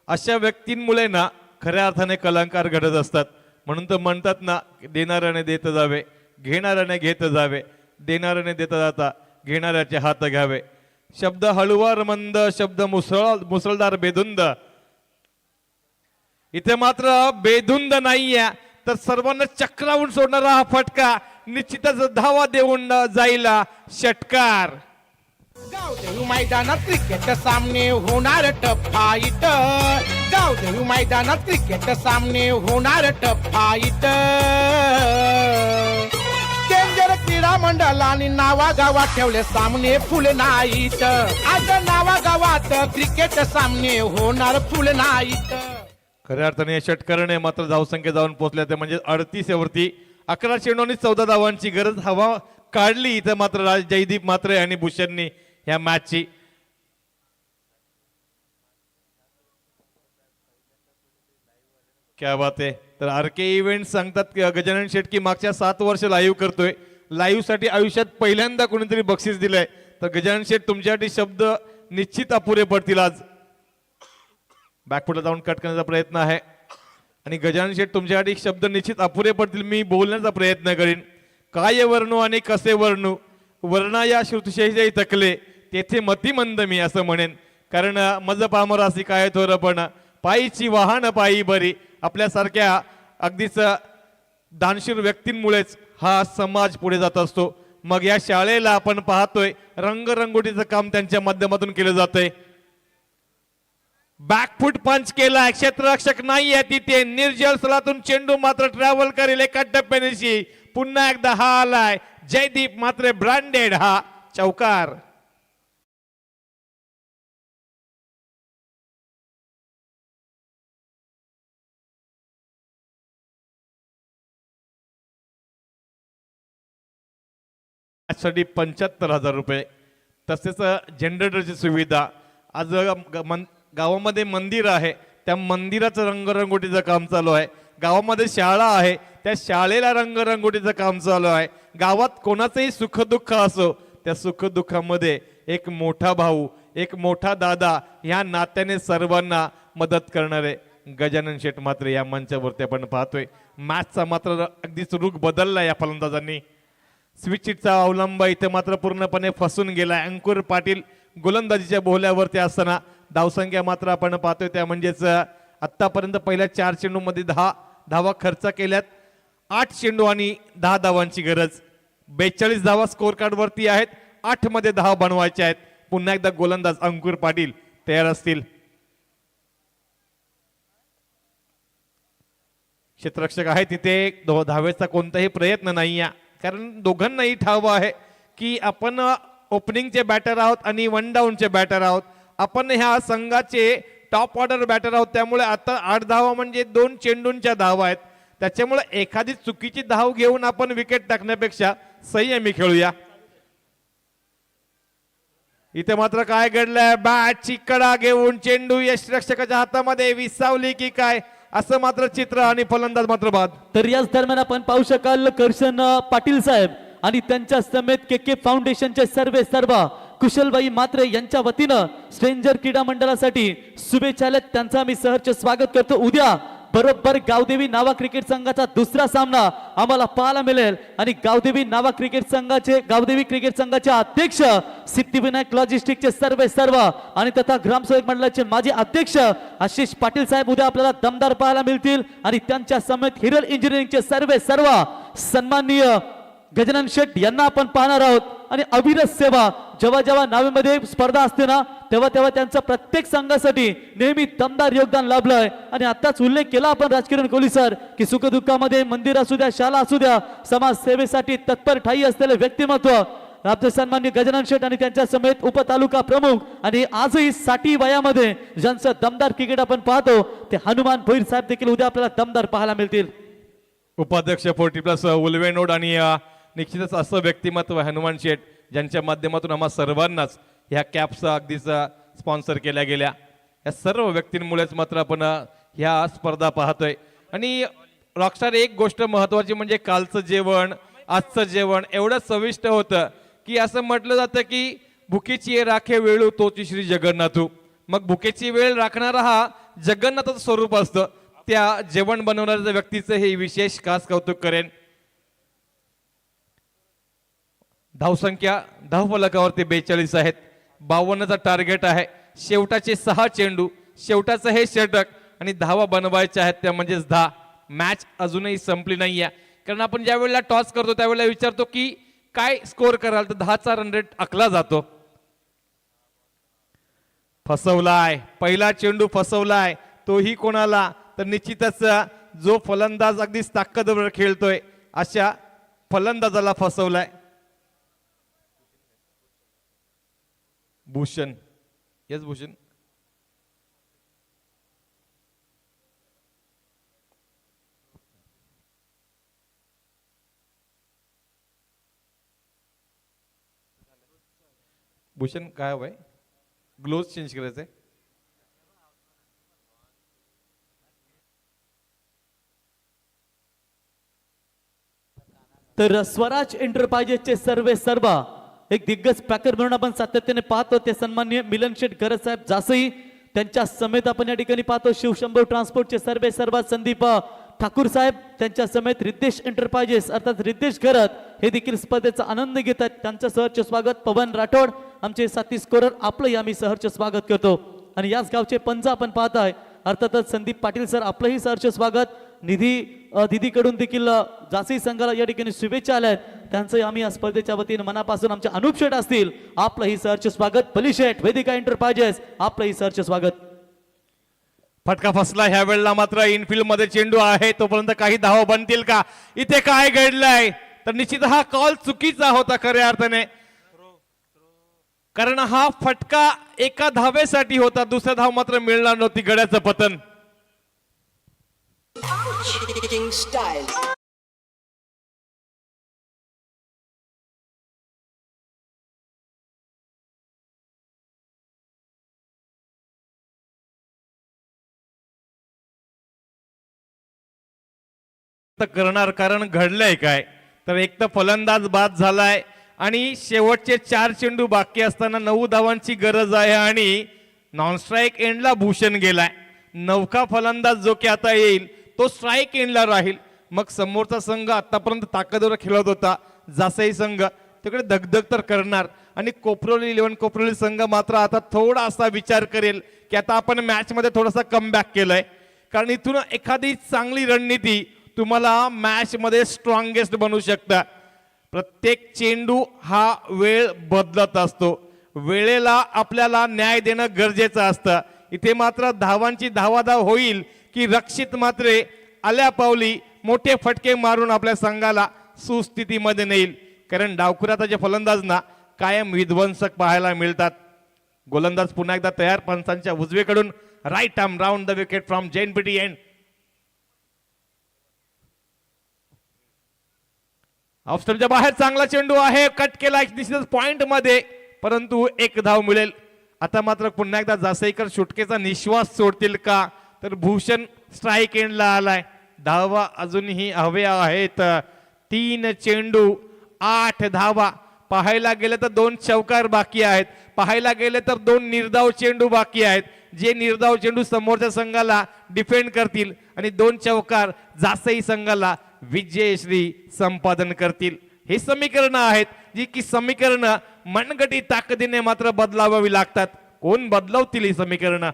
अशा व्यक्तींमुळे ना खऱ्या अर्थाने कलाकार घडत असतात. म्हणून तर म्हणतात ना, देणाऱ्याने देत जावे, घेणाऱ्याने घेत जावे, देणाऱ्याने देता जाता घेणाऱ्याचे हात घ्यावे. शब्द हळुवार मंद, शब्द मुसळधार बेधुंद. इथे मात्र बेधुंद नाहीये, तर सर्वांना चक्रावून सोडणारा हा फटका निश्चितच धावा देऊन जाईला षटकार. गावदेवी मैदानात क्रिकेट सामने होणार टफ फाईट. गावदेवी मैदानात क्रिकेट सामने होणार टफ फाईट. डेंजर क्रीडा मंडळाने नावागावात ठेवले सामने फुल नाईट. आज नावागावात क्रिकेट सामने होणार फुल नाईट. खऱ्या अर्थाने या षटकाराने मात्र धावसंख्या जाऊन पोहोचल्या ते म्हणजे 38 वरती. 11 चेंडूंनी 14 धावांची गरज हवा काढली इथे मात्र जयदीप मात्रे आणि भूषणनी ह्या मॅचची. क्या बात आहे. तर आरके इव्हेंट सांगतात की गजानन शेट्टी मागच्या 7 वर्ष लाईव्ह करतोय. लाईव्ह साठी आयुष्यात पहिल्यांदा कोणीतरी बक्षीस दिलंय. तर गजानन शेठ तुमच्यासाठी शब्द निश्चित अपुरे पडतील आज. बॅकफुटला जाऊन कट करण्याचा प्रयत्न आहे आणि गजानन शेठ तुमच्यासाठी शब्द निश्चित अपुरे पडतील. मी बोलण्याचा प्रयत्न करीन. काय वर्णू आणि कसे वर्णू, वर्णा या श्रुतशेषही थकले तेथे मती मंद मी असं म्हणेन. कारण मज पामरासी काय थोरपण, पायीची वाहन पायी बरी. आपल्यासारख्या अगदीच दानशूर व्यक्तींमुळेच हा समाज पुढे जात असतो. मग या शाळेला आपण पाहतोय रंगरंगोटीचं काम त्यांच्या माध्यमातून केलं जातंय. बॅकफुट पंच केला, क्षेत्ररक्षक नाही आहे तिथे. निर्जल स्थळातून चेंडू मात्र ट्रॅव्हल करेल एका टप्प्यानिशी. पुन्हा एकदा हा आलाय जयदीप मात्र ब्रँडेड हा चौकार. साठी 75,000 रुपये. तसेच जनरेटरची सुविधा. आज गावामध्ये मंदिर आहे, त्या मंदिराचं रंगरंगोटीचं काम चालू आहे. गावामध्ये शाळा आहे, त्या शाळेला रंगरंगोटीचं काम चालू आहे. गावात कोणाचंही सुखदुःख असो, त्या सुखदुःखामध्ये एक मोठा भाऊ, एक मोठा दादा ह्या नात्याने सर्वांना मदत करणारे गजानन शेठ मात्र या मंचावरती आपण पाहतोय. मॅचचा मात्र अगदीच रुख बदलला या फलंदाजांनी. स्विचिटचा अवलंब इथे मात्र पूर्णपणे फसून गेला. अंकुर पाटील गोलंदाजीच्या बोहल्यावरती असताना धावसंख्या मात्र आपण पाहतोय त्या म्हणजेच आतापर्यंत पहिल्या 4 चेंडूमध्ये 10 धावा खर्च केल्यात. 8 चेंडू आणि 10 धावांची गरज. 42 धावा स्कोर कार्ड वरती आहेत. 8 मध्ये 10 बनवायचे आहेत. पुन्हा एकदा गोलंदाज अंकुर पाटील तयार असतील. क्षेत्ररक्षक आहे तिथे धावेचा कोणताही प्रयत्न नाही आहे, कारण दोघांनाही ठाव आहे की आपण ओपनिंगचे बॅटर आहोत आणि 1 डाऊनचे बॅटर आहोत. आपण ह्या संघाचे टॉप ऑर्डर बॅटर आहोत. त्यामुळे आता 8 धावा म्हणजे 2 चेंडूंच्या धावा आहेत. त्याच्यामुळे एखादी चुकीची धाव घेऊन आपण विकेट टाकण्यापेक्षा संयमी खेळूया. इथे मात्र काय घडलंय, बॅटची कडा घेऊन चेंडू यष्टिरक्षकाच्या हातामध्ये विसावली की काय असं मात्र चित्र आणि फलंदाज मात्र बाद. तर याच दरम्यान आपण पाहू शकाल करशन पाटील साहेब आणि त्यांच्या समेत के फाउंडेशनचे सर्व कुशलबाई मात्रे यांच्या वतीनं स्ट्रेंजर क्रीडा मंडळासाठी शुभेच्छा. त्यांचा मी सहर्ष स्वागत करतो. उद्या बरोबर गावदेवी नावा क्रिकेट संघाचा दुसरा सामना आम्हाला पाहायला मिळेल आणि गावदेवी क्रिकेट संघाचे अध्यक्ष सिद्धिविनायक लॉजिस्टिकचे सर्व आणि तथा ग्रामसेवक मंडळाचे माजी अध्यक्ष आशिष पाटील साहेब उद्या आपल्याला दमदार पाहायला मिळतील. आणि त्यांच्या समेत हिरल इंजिनिअरिंगचे सर्व सन्माननीय गजानन शेठ यांना आपण पाहणार आहोत. आणि अविरत सेवा जेव्हा नावेमध्ये स्पर्धा असते ना तेव्हा त्यांचं प्रत्येक संघासाठी नेहमी दमदार योगदान लाभलंय. आणि आताच उल्लेख केला आपण राजकिरण कोहली सर की सुखदुःखामध्ये मंदिर असू द्या, शाळा असू द्या, समाज सेवेसाठी तत्पर ठाई असलेले व्यक्तिमत्व प्राप्त सन्मान्य गजानन शेठ आणि त्यांच्या समेत उपतालुका प्रमुख आणि आजही 60 वयामध्ये ज्यांचं दमदार क्रिकेट आपण पाहतो ते हनुमान भोईर साहेब देखील उद्या आपल्याला दमदार पाहायला मिळतील. उपाध्यक्ष 40+ उल्वेनोड आणि निश्चितच असं व्यक्तिमत्व हनुमान शेठ ज्यांच्या माध्यमातून आम्हा सर्वांनाच ह्या कॅप्स अगदीच स्पॉन्सर केल्या गेल्या. या सर्व व्यक्तींमुळेच मात्र आपण ह्या स्पर्धा पाहतोय. आणि रॉकस्टार एक गोष्ट महत्वाची म्हणजे कालचं जेवण आजचं जेवण एवढं चविष्ट होतं की असं म्हटलं जातं की भुकेची राखे वेळू तोची श्री जगन्नाथू. मग भुकेची वेळ राखणारा हा जगन्नाथाचं स्वरूप असतं. त्या जेवण बनवणाऱ्या व्यक्तीचं हे विशेष खास कौतुक करेन. धावसंख्या धावफलकावरती 42 आहेत. 52चा टार्गेट आहे. शेवटाचे 6 चेंडू, शेवटाचं हे षटक आणि धावा बनवायच्या आहेत त्या म्हणजेच 10. मॅच अजूनही संपली नाहीये कारण आपण ज्या वेळेला टॉस करतो त्यावेळेला विचारतो की काय स्कोर कराल तर 10चा रन रेट आखला जातो. फसवलाय पहिला चेंडू फसवलाय तोही कोणाला तर निश्चितच जो फलंदाज अगदीच ताकदवर खेळतोय अशा फलंदाजाला फसवलाय. भूषण येस भूषण भूषण काय हवंय ग्लोव्ज चेंज करायचंय. तर स्वराज एंटरप्राइजेसचे सर्व एक दिग्गज पॅकर म्हणून आपण सातत्याने पाहतो ते सन्माननीय मिलन शेठ गरज साहेब जासई त्यांच्या समेत आपण या ठिकाणी पाहतो. शिवशंभू ट्रान्सपोर्टचे सर्व संदीप ठाकूर साहेब त्यांच्या समेत रिद्धेश एंटरप्राइजेस अर्थात रिद्धेश गरज हे देखील स्पर्धेचा आनंद घेतात. त्यांचं सहर्ष स्वागत. पवन राठोड आमचे साथी स्कोरर आपलंही आम्ही सहर्ष स्वागत करतो. आणि याच गावचे पंच आपण पाहताय अर्थातच संदीप पाटील सर आपलंही सहर्ष स्वागत. निधीकडून देखील जासी संघाला या ठिकाणी शुभेच्छा आल्यात त्यांचं आम्ही या स्पर्धेच्या वतीने मनापासून आमचे अनुप शेठ असतील आपलंही सहर्ष स्वागत. पली शेठ वेदिका एंटरप्राइजेस आपलंही सहर्ष स्वागत. फटका फसला ह्या वेळेला मात्र इनफिल्ड मध्ये चेंडू आहे तोपर्यंत काही धावा बनतील का. इथे काय घडलंय तर निश्चित हा कॉल चुकीचा होता खऱ्या अर्थाने कारण हा फटका एका धावेसाठी होता. दुसरा धाव मात्र मिळणार नव्हती. गड्याचं पतन. करणार कारण घडलंय काय तर एक तर फलंदाज बाद झालाय आणि शेवटचे 4 चेंडू बाकी असताना 9 धावांची गरज आहे आणि नॉन स्ट्राईक एंडला भूषण गेलाय. नवका फलंदाज जो की आता येईल तो स्ट्राईक एंडला राहील. मग समोरचा संघ आतापर्यंत ताकदवर खेळत होता जासई संघ तिकडे दगदग तर करणार आणि कोपरोली 11 कोपरोली संघ मात्र आता थोडासा विचार करेल की आता आपण मॅच मध्ये थोडासा कमबॅक केलाय कारण इथून एखादी चांगली रणनीती तुम्हाला मॅच मध्ये स्ट्रॉंगेस्ट बनवू शकता. प्रत्येक चेंडू हा वेळ बदलत असतो. वेळेला आपल्याला न्याय देणं गरजेचं असतं. इथे मात्र धावांची धावाधाव होईल की रक्षित मात्र आल्या पावली मोठे फटके मारून आपल्या संघाला सुस्थितीमध्ये नेईल कारण डावखुराचे फलंदाजना कायम विध्वंसक पाहायला मिळतात. गोलंदाज पुन्हा एकदा तयार. पंचांच्या उजवीकडून right arm round the wicket from JNPT end. Off स्टंपच्या बाहेर चांगला चेंडू आहे. कट केला निश्चितच पॉइंट मध्ये परंतु 1 धाव मिळेल. आता मात्र पुन्हा एकदा जासईकर सुटकेचा निश्वास सोडतील का तर भूषण स्ट्राईक एंडला आलाय. धावा अजूनही हव्या आहेत. 3 चेंडू 8 धावा. पाहायला गेले तर 2 चौकार बाकी आहेत. पाहायला गेले तर 2 निर्धाव चेंडू बाकी आहेत. जे निर्धाव चेंडू समोरच्या संघाला डिफेंड करतील आणि 2 चौकार जासई संघाला विजयश्री संपादन करतील. हे समीकरण आहेत जी की समीकरण मनगटी ताकदीने मात्र बदलावावी लागतात. कोण बदलवतील ही समीकरण.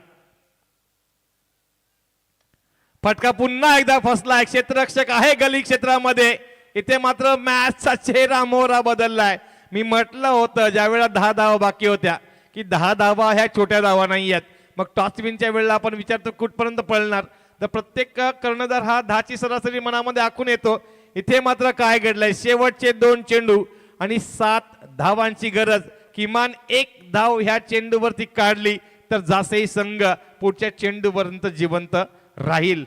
फटका पुन्हा एकदा फसलाय. क्षेत्ररक्षक आहे गली क्षेत्रामध्ये. इथे मात्र मॅचचा चेहरा मोहरा बदललाय. मी म्हटलं होतं ज्या वेळेला 10 धावा बाकी होत्या की 10 धावा ह्या छोट्या धावा नाही आहेत. मग टॉस विनच्या वेळेला आपण विचारतो कुठपर्यंत पळणार तर प्रत्येक कर्णधार हा 10ची सरासरी मनामध्ये आखून येतो. इथे मात्र काय घडलंय शेवटचे 2 चेंडू आणि 7 धावांची गरज, किमान 1 धाव ह्या चेंडूवरती काढली तर जासई संघ पुढच्या चेंडूपर्यंत जिवंत राहील.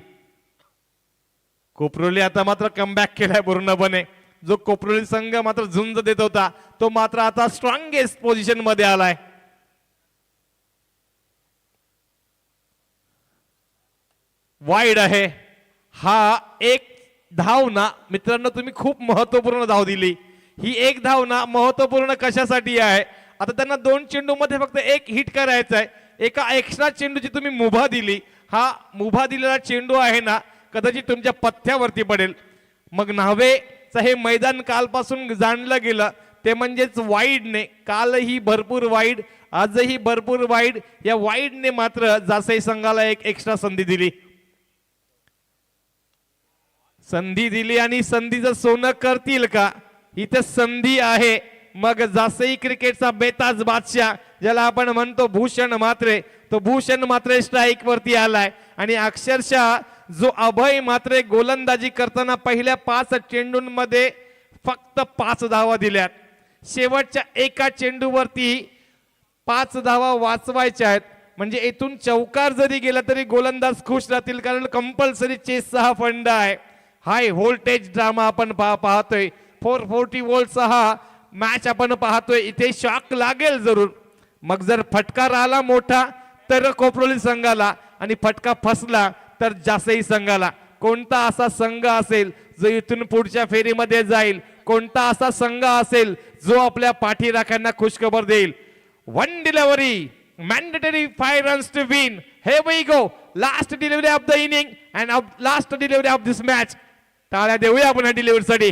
कोपरोली आता मात्र कमबॅक केलाय पूर्णपणे. जो कोपरोली संघ मात्र झुंज देत होता तो मात्र आता स्ट्रॉंगेस्ट पोझिशन मध्ये आलाय. वाईड आहे. हा एक धाव ना मित्रांनो, तुम्ही खूप महत्वपूर्ण धाव दिली. ही एक धाव ना महत्वपूर्ण कशासाठी आहे, आता त्यांना 2 चेंडू मध्ये फक्त 1 हिट करायचा आहे. एका एक्स्ट्रा चेंडूची तुम्ही मुभा दिली. हा मुभा दिलेला चेंडू आहे ना कदाचित तुमच्या पथ्यावरती पडेल. मग न्हावेचं हे मैदान कालपासून जाणलं गेलं ते म्हणजेच वाईडने. कालही भरपूर वाईड, आजही भरपूर वाईड. या वाईडने मात्र जासई संघाला एक एक्स्ट्रा संधी दिली. संधी दिली आणि संधीचं सोनं करतील का, इथं संधी आहे. मग जासई क्रिकेटचा बेताज बादशाह ज्याला आपण म्हणतो भूषण म्हात्रे, तो भूषण म्हात्रे स्ट्राईक वरती आलाय. आणि अक्षरशः जो अभय म्हात्रे गोलंदाजी करताना पहिल्या 5 चेंडूंमध्ये फक्त 5 धावा दिल्यात. शेवटच्या एका चेंडूवरती 5 धावा वाचवायच्या आहेत. म्हणजे इथून चौकार जरी गेला तरी गोलंदाज खुश राहतील, कारण कंपल्सरी चेसचा हा फंड आहे. हाय व्होल्टेज ड्रामा आपण पाहतोय. 440 वोल्टचा हा मॅच आपण पाहतोय. इथे शॉक लागेल जरूर. मग जर फटका राहिला मोठा तर कोपरोली संघाला, आणि फटका फसला तर जासई संघाला. कोणता असा संघ असेल जो इथून पुढच्या फेरीमध्ये जाईल, कोणता असा संघ असेल जो आपल्या पाठीराख्यांना खुशखबर देईल. 1 delivery, mandatory 5 runs to win. Here we go, last delivery of the inning and last delivery of this match. टाळ्या देऊया आपण डिलिव्हरीसाठी.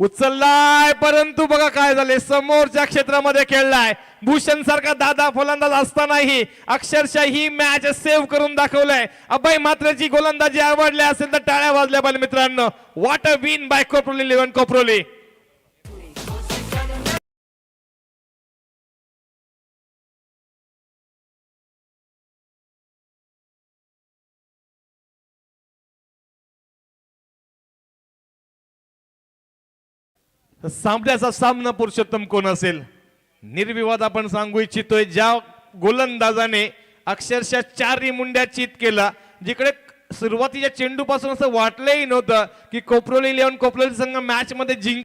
उचललाय परंतु बघा काय झाले, समोरच्या क्षेत्रामध्ये खेळलाय. भूषण सारखा दादा फलंदाज असतानाही अक्षरशः ही मॅच सेव्ह करून दाखवलंय. अभय म्हात्रेची गोलंदाजी आवडली असेल तर टाळ्या वाजल्या पाहिजे मित्रांनो. What a win by Koproli 11 Koproli. सामन्याचा सामना पुरुषोत्तम कोण असेल, निर्विवाद आपण सांगू इच्छितोय. ज्या गोलंदाजाने अक्षरशः 4 मुंड्या चित केला, जिकडे सुरुवातीच्या चेंडूपासून असं वाटलंही नव्हतं की कोपरोली 11 कोपरोली संघ मॅच मध्ये जिंक